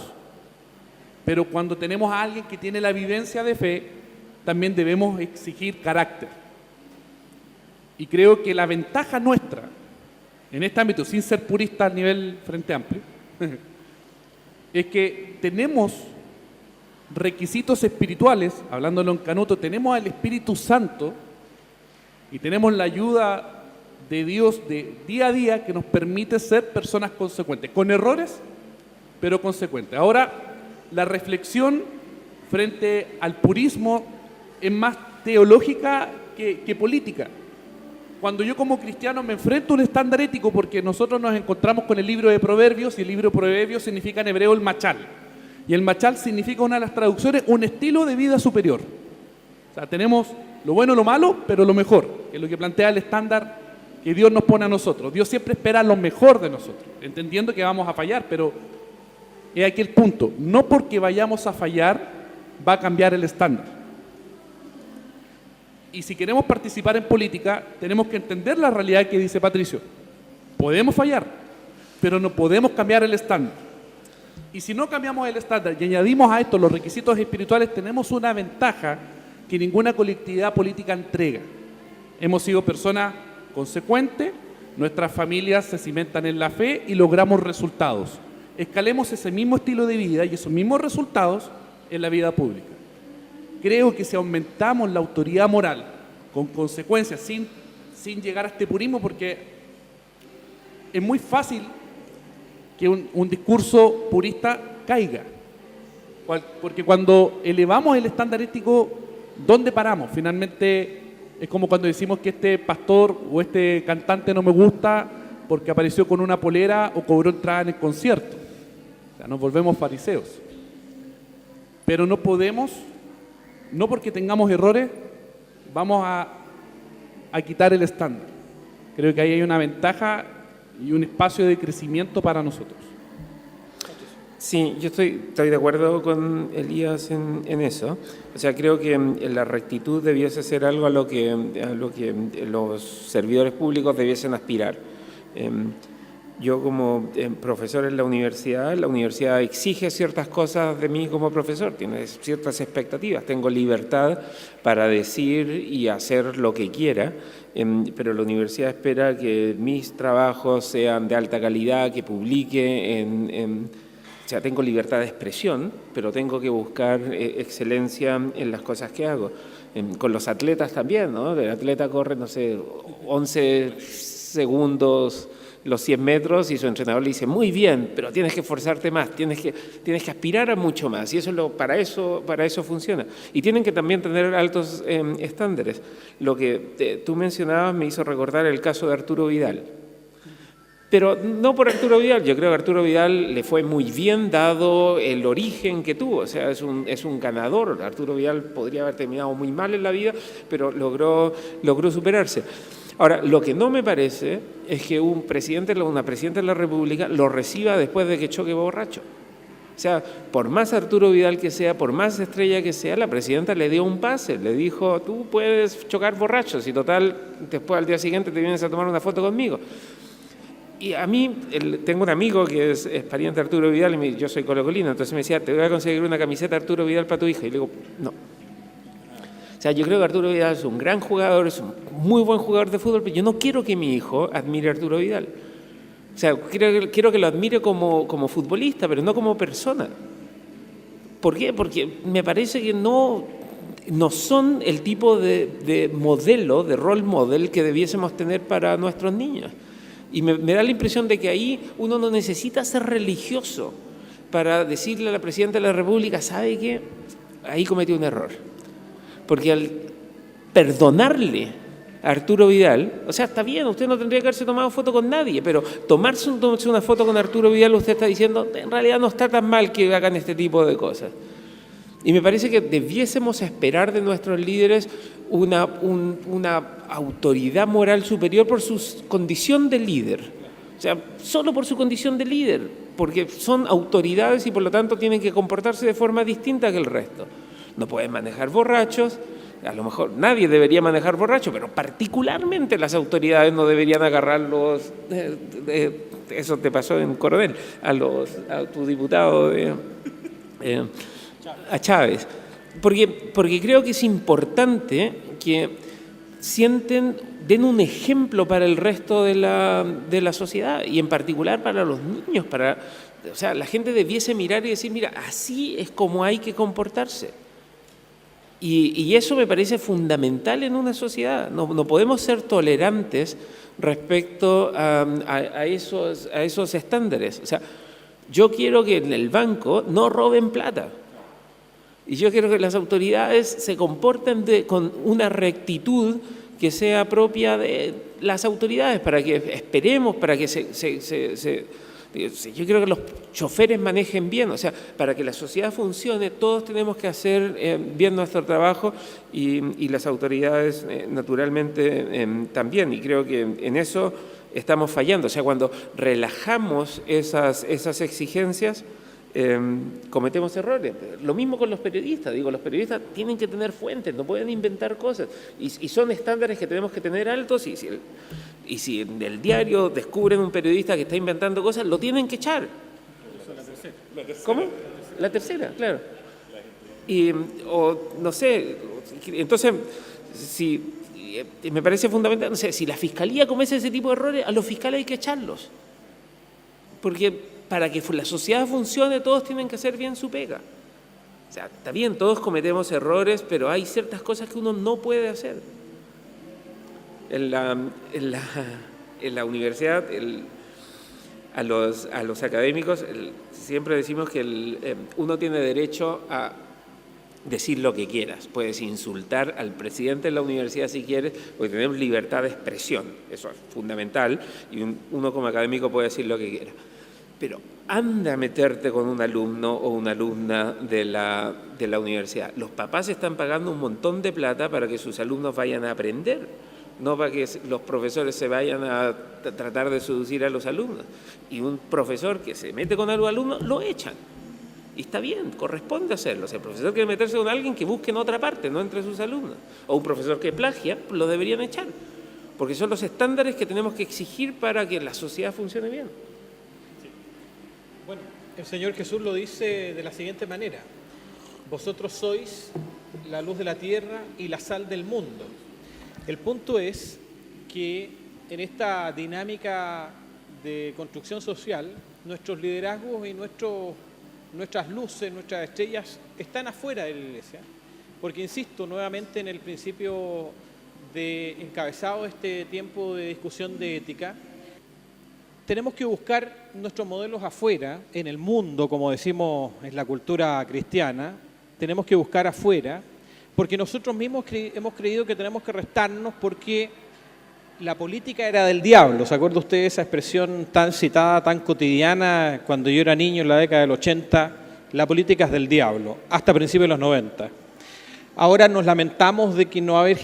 Pero cuando tenemos a alguien que tiene la vivencia de fe, también debemos exigir carácter. Y creo que la ventaja nuestra en este ámbito, sin ser purista a nivel Frente Amplio, es que tenemos requisitos espirituales, hablándolo en Canuto, tenemos al Espíritu Santo y tenemos la ayuda de Dios de día a día que nos permite ser personas consecuentes, con errores, pero consecuentes. Ahora, la reflexión frente al purismo es más teológica que política. Cuando yo como cristiano me enfrento a un estándar ético, porque nosotros nos encontramos con el libro de Proverbios, y el libro de Proverbios significa en hebreo el machal. Y el machal significa, una de las traducciones, un estilo de vida superior. O sea, tenemos lo bueno, lo malo, pero lo mejor, que es lo que plantea el estándar que Dios nos pone a nosotros. Dios siempre espera lo mejor de nosotros, entendiendo que vamos a fallar, pero es aquí el punto. No porque vayamos a fallar va a cambiar el estándar. Y si queremos participar en política, tenemos que entender la realidad que dice Patricio. Podemos fallar, pero no podemos cambiar el estándar. Y si no cambiamos el estándar y añadimos a esto los requisitos espirituales, tenemos una ventaja que ninguna colectividad política entrega. Hemos sido personas consecuentes, nuestras familias se cimentan en la fe y logramos resultados. escalemos ese mismo estilo de vida y esos mismos resultados en la vida pública. Creo que si aumentamos la autoridad moral con consecuencias, sin llegar a este purismo, porque es muy fácil que un discurso purista caiga. Porque cuando elevamos el estándar ético, ¿dónde paramos? Finalmente es como cuando decimos que este pastor o este cantante no me gusta porque apareció con una polera o cobró entrada en el concierto. O sea, nos volvemos fariseos. Pero no podemos, no porque tengamos errores, vamos a quitar el estándar. Creo que ahí hay una ventaja y un espacio de crecimiento para nosotros. Sí, yo estoy de acuerdo con Elías en eso. O sea, creo que la rectitud debiese ser algo a lo que los servidores públicos debiesen aspirar. Yo como profesor en la universidad exige ciertas cosas de mí como profesor, tiene ciertas expectativas, tengo libertad para decir y hacer lo que quiera, pero la universidad espera que mis trabajos sean de alta calidad, que publique o sea, tengo libertad de expresión, pero tengo que buscar excelencia en las cosas que hago. Con los atletas también, ¿no? El atleta corre, no sé, 11 segundos los 100 metros y su entrenador le dice, muy bien, pero tienes que esforzarte más, tienes que aspirar a mucho más, y eso para eso funciona. Y tienen que también tener altos estándares. Lo que tú mencionabas me hizo recordar el caso de Arturo Vidal. Pero no por Arturo Vidal, yo creo que a Arturo Vidal le fue muy bien dado el origen que tuvo, o sea, es un ganador. Arturo Vidal podría haber terminado muy mal en la vida, pero logró superarse. Ahora, lo que no me parece es que una presidenta de la República lo reciba después de que choque borracho. O sea, por más Arturo Vidal que sea, por más estrella que sea, la presidenta le dio un pase, le dijo, tú puedes chocar borracho, si total, después al día siguiente te vienes a tomar una foto conmigo. Y a mí, tengo un amigo que es pariente de Arturo Vidal, y yo soy colocolino, entonces me decía, te voy a conseguir una camiseta de Arturo Vidal para tu hija. Y le digo, no. O sea, yo creo que Arturo Vidal es un gran jugador, es un muy buen jugador de fútbol, pero yo no quiero que mi hijo admire a Arturo Vidal. O sea, quiero que lo admire como futbolista, pero no como persona. ¿Por qué? Porque me parece que no son el tipo de modelo, de role model que debiésemos tener para nuestros niños. Y me da la impresión de que ahí uno no necesita ser religioso para decirle a la presidenta de la República, ¿sabe qué? Ahí cometió un error. Porque al perdonarle a Arturo Vidal, o sea, está bien, usted no tendría que haberse tomado foto con nadie, pero tomarse una foto con Arturo Vidal, usted está diciendo, en realidad no está tan mal que hagan este tipo de cosas. Y me parece que debiésemos esperar de nuestros líderes una autoridad moral superior por su condición de líder. O sea, solo por su condición de líder, porque son autoridades y por lo tanto tienen que comportarse de forma distinta que el resto. No pueden manejar borrachos, a lo mejor nadie debería manejar borrachos, pero particularmente las autoridades no deberían agarrarlos, eso te pasó en Coronel, a tu diputado a Chávez, porque creo que es importante que den un ejemplo para el resto de la sociedad y en particular para los niños, o sea, la gente debiese mirar y decir, mira, así es como hay que comportarse. Y eso me parece fundamental en una sociedad. No podemos ser tolerantes respecto a esos estándares. O sea, yo quiero que en el banco no roben plata. Y yo quiero que las autoridades se comporten con una rectitud que sea propia de las autoridades, para que esperemos, para que yo quiero que los choferes manejen bien, o sea, para que la sociedad funcione, todos tenemos que hacer bien nuestro trabajo y las autoridades naturalmente también, y creo que en eso estamos fallando. O sea, cuando relajamos esas exigencias, cometemos errores. Lo mismo con los periodistas. Los periodistas tienen que tener fuentes, no pueden inventar cosas. Y son estándares que tenemos que tener altos. Y si en el diario descubren un periodista que está inventando cosas, lo tienen que echar. ¿Cómo? La tercera, claro. O no sé, entonces, me parece fundamental, no sé, si la fiscalía comete ese tipo de errores, a los fiscales hay que echarlos. Porque para que la sociedad funcione, todos tienen que hacer bien su pega. O sea, está bien, todos cometemos errores, pero hay ciertas cosas que uno no puede hacer. En la universidad, a los académicos, siempre decimos que uno tiene derecho a decir lo que quieras. Puedes insultar al presidente de la universidad si quieres, porque tenemos libertad de expresión. Eso es fundamental, y uno como académico puede decir lo que quiera. Pero anda a meterte con un alumno o una alumna de la universidad. Los papás están pagando un montón de plata para que sus alumnos vayan a aprender, no para que los profesores se vayan a tratar de seducir a los alumnos. Y un profesor que se mete con algún alumno, lo echan. Y está bien, corresponde hacerlo. Si el profesor quiere meterse con alguien, que busque en otra parte, no entre sus alumnos. O un profesor que plagia, lo deberían echar. Porque son los estándares que tenemos que exigir para que la sociedad funcione bien. Bueno, el Señor Jesús lo dice de la siguiente manera: vosotros sois la luz de la tierra y la sal del mundo. El punto es que en esta dinámica de construcción social, nuestros liderazgos y nuestras luces, nuestras estrellas están afuera de la iglesia, porque insisto nuevamente en el principio de encabezado este tiempo de discusión de ética. Tenemos que buscar nuestros modelos afuera, en el mundo, como decimos en la cultura cristiana. Tenemos que buscar afuera, porque nosotros mismos hemos creído que tenemos que restarnos porque la política era del diablo. ¿Se acuerda usted de esa expresión tan citada, tan cotidiana? Cuando yo era niño en la década del 80, la política es del diablo, hasta principios de los 90. Ahora nos lamentamos de que no haber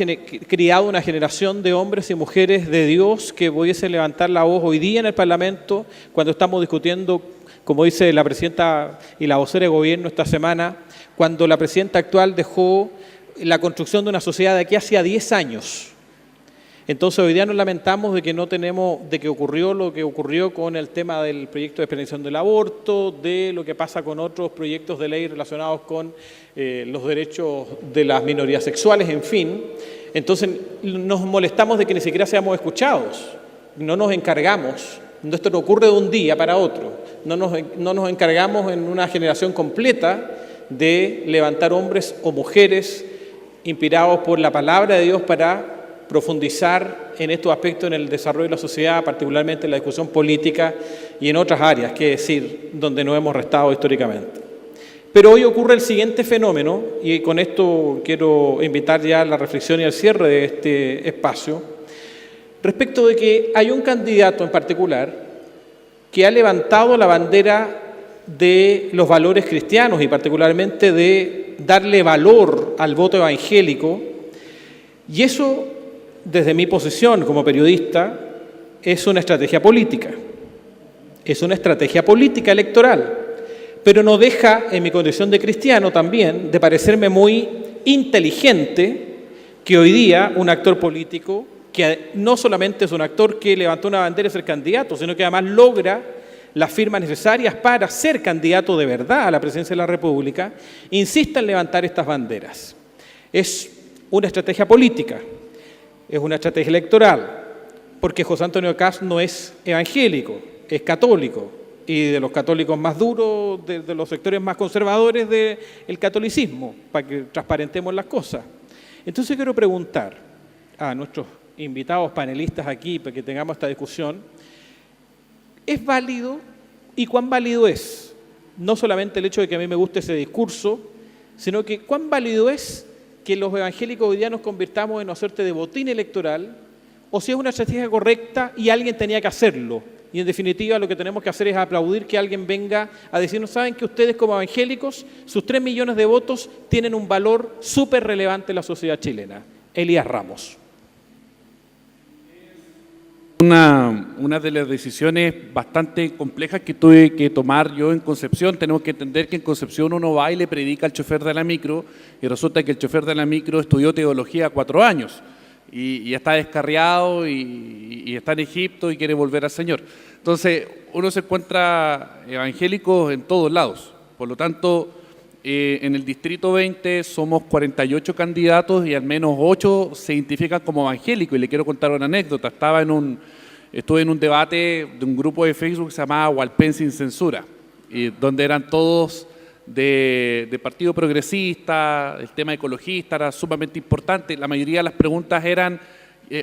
criado una generación de hombres y mujeres de Dios que pudiesen levantar la voz hoy día en el Parlamento, cuando estamos discutiendo, como dice la presidenta y la vocera de gobierno esta semana, cuando la presidenta actual dejó la construcción de una sociedad de aquí hacia 10 años. Entonces hoy día nos lamentamos de que no tenemos, de que ocurrió lo que ocurrió con el tema del proyecto de despenalización del aborto, de lo que pasa con otros proyectos de ley relacionados con los derechos de las minorías sexuales, en fin. Entonces nos molestamos de que ni siquiera seamos escuchados, no nos encargamos. Esto no ocurre de un día para otro, no nos encargamos en una generación completa de levantar hombres o mujeres inspirados por la palabra de Dios para profundizar en estos aspectos en el desarrollo de la sociedad, particularmente en la discusión política y en otras áreas, que decir, donde nos hemos restado históricamente. Pero hoy ocurre el siguiente fenómeno, y con esto quiero invitar ya a la reflexión y al cierre de este espacio, respecto de que hay un candidato en particular que ha levantado la bandera de los valores cristianos y particularmente de darle valor al voto evangélico, y eso, desde mi posición como periodista, es una estrategia política. Es una estrategia política electoral, pero no deja, en mi condición de cristiano también, de parecerme muy inteligente que hoy día un actor político, que no solamente es un actor que levantó una bandera y ser candidato, sino que además logra las firmas necesarias para ser candidato de verdad a la presidencia de la República, insista en levantar estas banderas. Es una estrategia política. Es una estrategia electoral, porque José Antonio Kast no es evangélico, es católico, y de los católicos más duros, de los sectores más conservadores del catolicismo, para que transparentemos las cosas. Entonces quiero preguntar a nuestros invitados panelistas aquí, para que tengamos esta discusión, ¿es válido y cuán válido es? No solamente el hecho de que a mí me guste ese discurso, sino que cuán válido es que los evangélicos hoy día nos convirtamos en una suerte de botín electoral, o si es una estrategia correcta y alguien tenía que hacerlo. Y en definitiva lo que tenemos que hacer es aplaudir que alguien venga a decirnos, ¿saben que ustedes como evangélicos, sus 3 millones de votos tienen un valor súper relevante en la sociedad chilena? Elías Ramos. Una de las decisiones bastante complejas que tuve que tomar yo en Concepción. Tenemos que entender que en Concepción uno va y le predica al chofer de la micro y resulta que el chofer de la micro estudió teología 4 años y está descarriado y está en Egipto y quiere volver al Señor. Entonces uno se encuentra evangélicos en todos lados. Por lo tanto, en el Distrito 20 somos 48 candidatos y al menos 8 se identifican como evangélicos. Y le quiero contar una anécdota. Estaba en estuve en un debate de un grupo de Facebook que se llamaba Hualpén sin censura, y donde eran todos de partido progresista, el tema ecologista era sumamente importante, la mayoría de las preguntas eran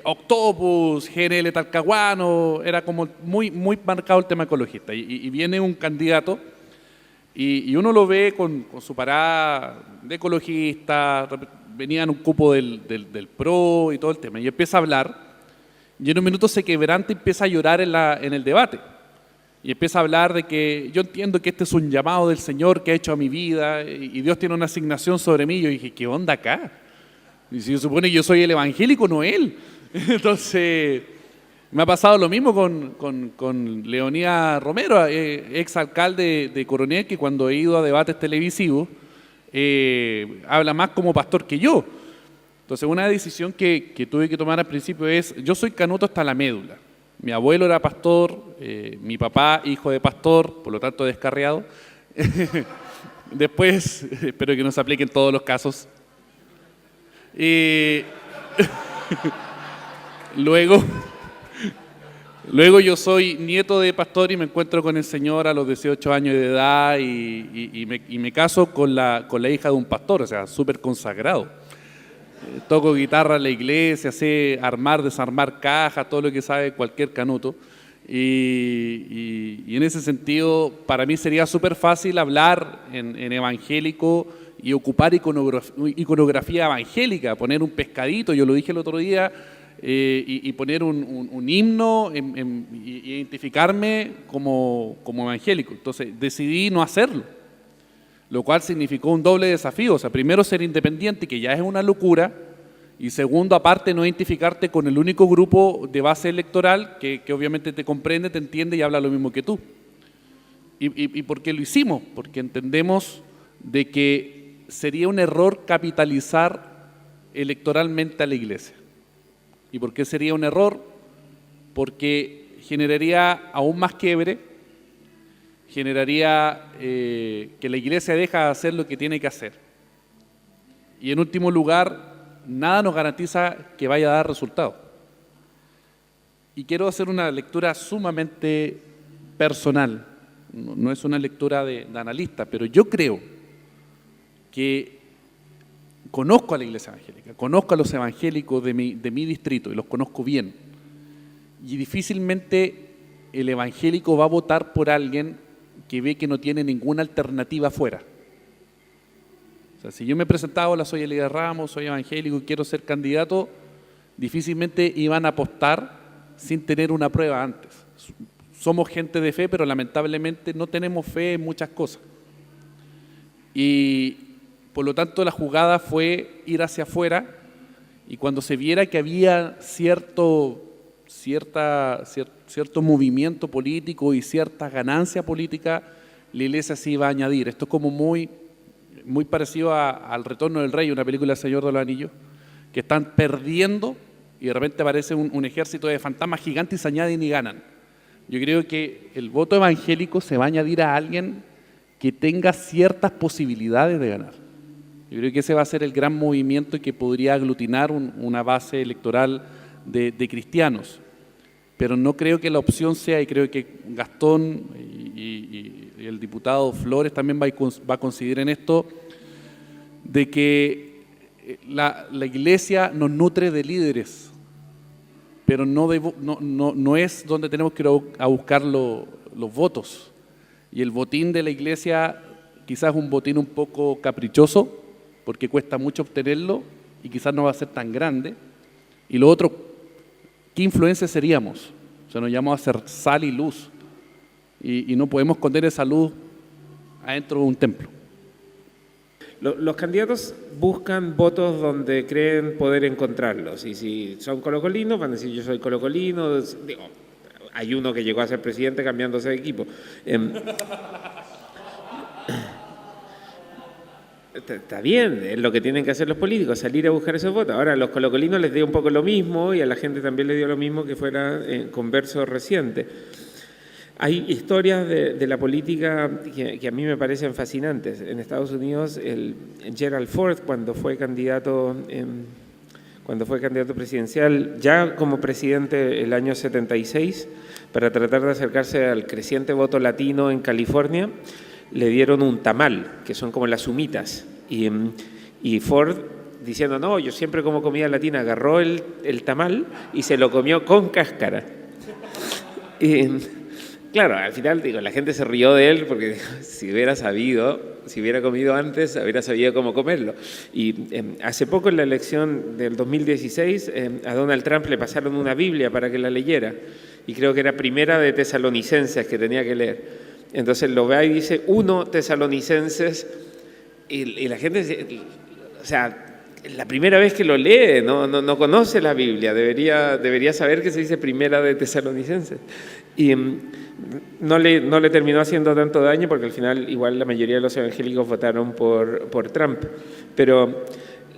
Octopus, GNL Talcahuano, era como muy marcado el tema ecologista, y viene un candidato y uno lo ve con su parada de ecologista, venía en un cupo del PRO y todo el tema, y empieza a hablar, y en un minuto se quebranta y empieza a llorar en el debate. Y empieza a hablar de que yo entiendo que este es un llamado del Señor que ha hecho a mi vida y Dios tiene una asignación sobre mí. Yo dije, ¿qué onda acá? Y si se supone que yo soy el evangélico, no él. Entonces, me ha pasado lo mismo con Leonidas Romero, ex alcalde de Coronel, que cuando he ido a debates televisivos, habla más como pastor que yo. Entonces, una decisión que tuve que tomar al principio es, yo soy canuto hasta la médula. Mi abuelo era pastor, mi papá hijo de pastor, por lo tanto descarriado. Después, espero que no se aplique en todos los casos. Luego yo soy nieto de pastor y me encuentro con el Señor a los 18 años de edad y me caso con la hija de un pastor, o sea, súper consagrado. Toco guitarra en la iglesia, sé armar, desarmar cajas, todo lo que sabe cualquier canuto. Y en ese sentido, para mí sería súper fácil hablar en evangélico y ocupar iconografía evangélica, poner un pescadito, yo lo dije el otro día, y poner un himno, y identificarme como evangélico. Entonces decidí no hacerlo, lo cual significó un doble desafío. O sea, primero ser independiente, que ya es una locura, y segundo, aparte, no identificarte con el único grupo de base electoral que obviamente te comprende, te entiende y habla lo mismo que tú. ¿Y por qué lo hicimos? Porque entendemos de que sería un error capitalizar electoralmente a la iglesia. ¿Y por qué sería un error? Porque generaría aún más quiebre, generaría que la iglesia deja de hacer lo que tiene que hacer. Y en último lugar, nada nos garantiza que vaya a dar resultado. Y quiero hacer una lectura sumamente personal, no es una lectura de analista, pero yo creo que conozco a la iglesia evangélica, conozco a los evangélicos de mi distrito y los conozco bien. Y difícilmente el evangélico va a votar por alguien que ve que no tiene ninguna alternativa afuera. O sea, si yo me presentaba, hola, soy Elías Ramos, soy evangélico y quiero ser candidato, difícilmente iban a apostar sin tener una prueba antes. Somos gente de fe, pero lamentablemente no tenemos fe en muchas cosas. Y por lo tanto la jugada fue ir hacia afuera, y cuando se viera que había cierto movimiento político y cierta ganancia política, la iglesia se iba a añadir. Esto es como muy parecido al Retorno del Rey, una película del Señor de los Anillos, que están perdiendo y de repente aparece un ejército de fantasmas gigantes y se añaden y ganan. Yo creo que el voto evangélico se va a añadir a alguien que tenga ciertas posibilidades de ganar. Yo creo que ese va a ser el gran movimiento que podría aglutinar una base electoral de cristianos. Pero no creo que la opción sea, y creo que Gastón y el diputado Flores también va a coincidir en esto, de que la iglesia nos nutre de líderes, pero no es donde tenemos que ir a buscar los votos. Y el botín de la iglesia quizás es un botín un poco caprichoso, porque cuesta mucho obtenerlo y quizás no va a ser tan grande. Y lo otro, ¿qué influencia seríamos? O sea, nos llamamos a ser sal y luz, y no podemos esconder esa luz adentro de un templo. Los candidatos buscan votos donde creen poder encontrarlos, y si son colocolinos van a decir yo soy colocolino. Digo, hay uno que llegó a ser presidente cambiándose de equipo. Está bien, es lo que tienen que hacer los políticos, salir a buscar esos votos. Ahora, a los colocolinos les dio un poco lo mismo, y a la gente también le dio lo mismo que fuera converso reciente. Hay historias de la política que a mí me parecen fascinantes. En Estados Unidos, el Gerald Ford, cuando fue candidato cuando fue candidato presidencial, ya como presidente el año 76, para tratar de acercarse al creciente voto latino en California, le dieron un tamal, que son como las humitas, y Ford, diciendo, no, yo siempre como comida latina, agarró el tamal y se lo comió con cáscara. Y, claro, al final, digo, la gente se rió de él porque si hubiera comido antes, hubiera sabido cómo comerlo. Y hace poco, en la elección del 2016, a Donald Trump le pasaron una Biblia para que la leyera. Y creo que era Primera de Tesalonicenses que tenía que leer. Entonces lo ve y dice 1 Tesalonicenses, y la gente, o sea, la primera vez que lo lee, no conoce la Biblia, debería saber que se dice Primera de Tesalonicenses. Y no le terminó haciendo tanto daño porque al final igual la mayoría de los evangélicos votaron por Trump. Pero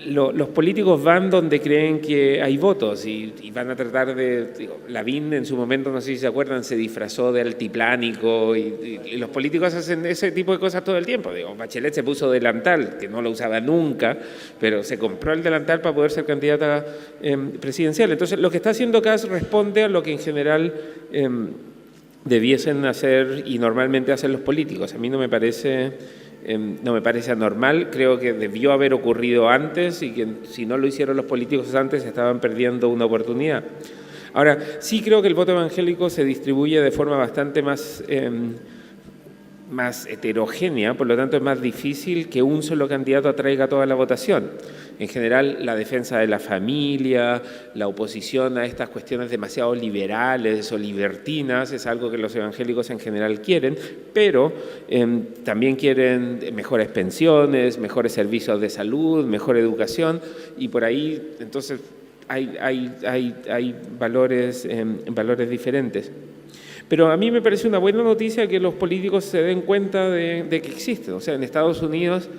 los políticos van donde creen que hay votos y van a tratar de... Digo, Lavín en su momento, no sé si se acuerdan, se disfrazó de altiplánico y los políticos hacen ese tipo de cosas todo el tiempo. Digo, Bachelet se puso delantal, que no lo usaba nunca, pero se compró el delantal para poder ser candidata presidencial. Entonces, lo que está haciendo Kast responde a lo que en general debiesen hacer y normalmente hacen los políticos. A mí no me parece anormal, creo que debió haber ocurrido antes y que si no lo hicieron los políticos antes estaban perdiendo una oportunidad. Ahora, sí creo que el voto evangélico se distribuye de forma bastante más heterogénea, por lo tanto es más difícil que un solo candidato atraiga toda la votación. En general, la defensa de la familia, la oposición a estas cuestiones demasiado liberales o libertinas es algo que los evangélicos en general quieren, pero también quieren mejores pensiones, mejores servicios de salud, mejor educación, y por ahí entonces hay valores diferentes. Pero a mí me parece una buena noticia que los políticos se den cuenta de que existen. O sea, en Estados Unidos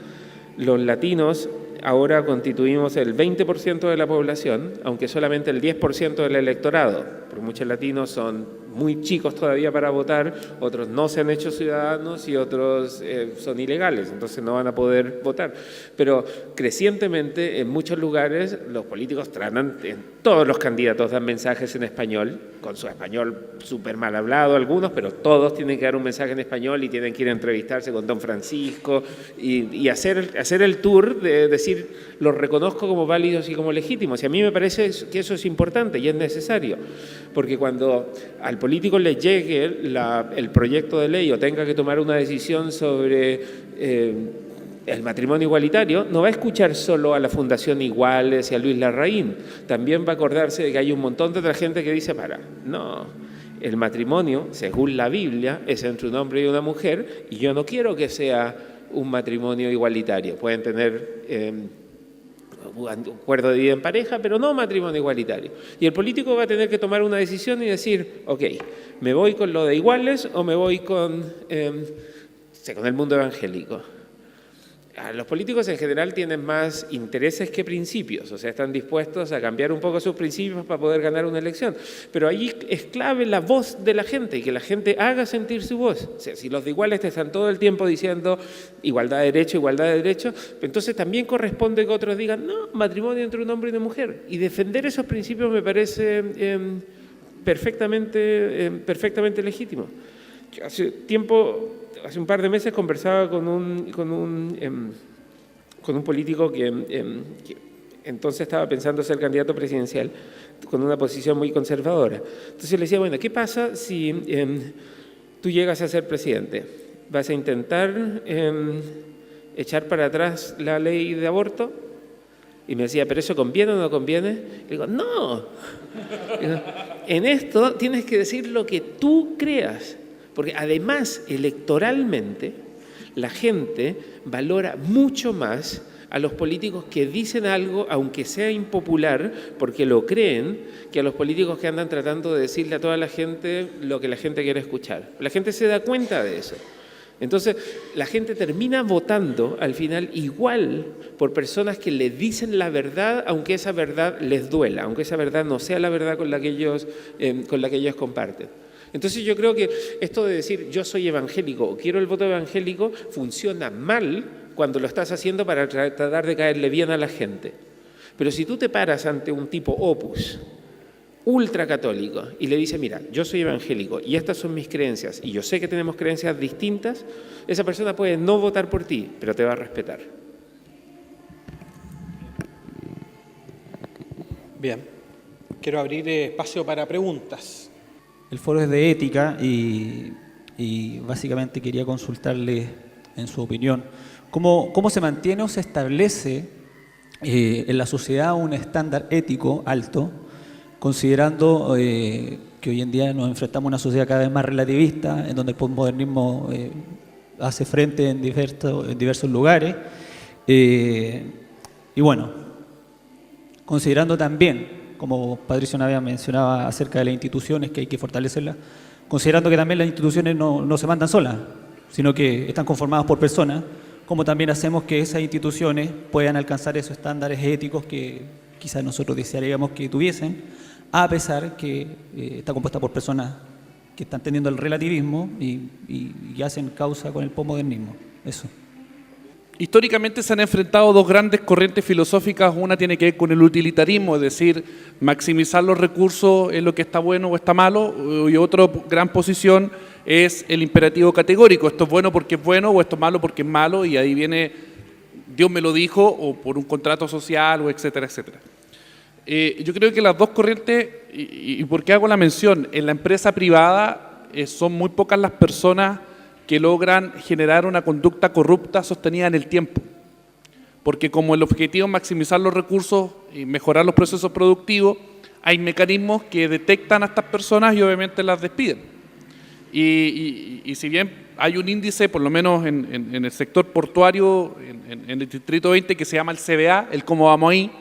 los latinos ahora constituimos el 20% de la población, aunque solamente el 10% del electorado, porque muchos latinos son muy chicos todavía para votar, otros no se han hecho ciudadanos y otros son ilegales, entonces no van a poder votar. Pero crecientemente en muchos lugares los políticos tratan, todos los candidatos dan mensajes en español, con su español súper mal hablado algunos, pero todos tienen que dar un mensaje en español y tienen que ir a entrevistarse con Don Francisco y hacer el tour de decir, los reconozco como válidos y como legítimos. Y a mí me parece que eso es importante y es necesario, porque cuando al político le llegue el proyecto de ley o tenga que tomar una decisión sobre el matrimonio igualitario, no va a escuchar solo a la Fundación Iguales y a Luis Larraín, también va a acordarse de que hay un montón de otra gente que dice, el matrimonio, según la Biblia, es entre un hombre y una mujer, y yo no quiero que sea un matrimonio igualitario. Pueden tener un acuerdo de vida en pareja, pero no matrimonio igualitario. Y el político va a tener que tomar una decisión y decir, ok, ¿me voy con lo de iguales o me voy con el mundo evangélico? Los políticos en general tienen más intereses que principios, o sea, están dispuestos a cambiar un poco sus principios para poder ganar una elección. Pero ahí es clave la voz de la gente y que la gente haga sentir su voz. O sea, si los de iguales te están todo el tiempo diciendo igualdad de derecho, entonces también corresponde que otros digan, no, matrimonio entre un hombre y una mujer. Y defender esos principios me parece perfectamente legítimo. Hace un par de meses conversaba con un político que entonces estaba pensando ser candidato presidencial con una posición muy conservadora. Entonces le decía, bueno, ¿qué pasa si tú llegas a ser presidente? ¿Vas a intentar echar para atrás la ley de aborto? Y me decía, ¿pero eso conviene o no conviene? Le digo, no. En esto tienes que decir lo que tú creas. Porque además, electoralmente, la gente valora mucho más a los políticos que dicen algo, aunque sea impopular, porque lo creen, que a los políticos que andan tratando de decirle a toda la gente lo que la gente quiere escuchar. La gente se da cuenta de eso. Entonces, la gente termina votando al final igual por personas que le dicen la verdad, aunque esa verdad les duela, aunque esa verdad no sea la verdad con la que ellos comparten. Entonces yo creo que esto de decir yo soy evangélico o quiero el voto evangélico funciona mal cuando lo estás haciendo para tratar de caerle bien a la gente. Pero si tú te paras ante un tipo opus, ultracatólico, y le dices, mira, yo soy evangélico y estas son mis creencias, y yo sé que tenemos creencias distintas, esa persona puede no votar por ti, pero te va a respetar. Bien, quiero abrir espacio para preguntas. El foro es de ética y básicamente quería consultarle, en su opinión, ¿cómo se mantiene o se establece en la sociedad un estándar ético alto, considerando que hoy en día nos enfrentamos a una sociedad cada vez más relativista, en donde el posmodernismo hace frente en diversos lugares? Y bueno, considerando también, como Patricio Navia mencionaba acerca de las instituciones, que hay que fortalecerlas, considerando que también las instituciones no se mandan solas, sino que están conformadas por personas, como también hacemos que esas instituciones puedan alcanzar esos estándares éticos que quizás nosotros desearíamos que tuviesen, a pesar que está compuesta por personas que están teniendo el relativismo y hacen causa con el posmodernismo. Eso. Históricamente se han enfrentado dos grandes corrientes filosóficas. Una tiene que ver con el utilitarismo, es decir, maximizar los recursos en lo que está bueno o está malo, y otra gran posición es el imperativo categórico: esto es bueno porque es bueno o esto es malo porque es malo, y ahí viene Dios me lo dijo, o por un contrato social, o etcétera, etcétera. Yo creo que las dos corrientes, y ¿por qué hago la mención? En la empresa privada son muy pocas las personas que logran generar una conducta corrupta sostenida en el tiempo. Porque como el objetivo es maximizar los recursos y mejorar los procesos productivos, hay mecanismos que detectan a estas personas y obviamente las despiden. Y si bien hay un índice, por lo menos en el sector portuario, en el Distrito 20, que se llama el CBA, el cómo vamos ahí,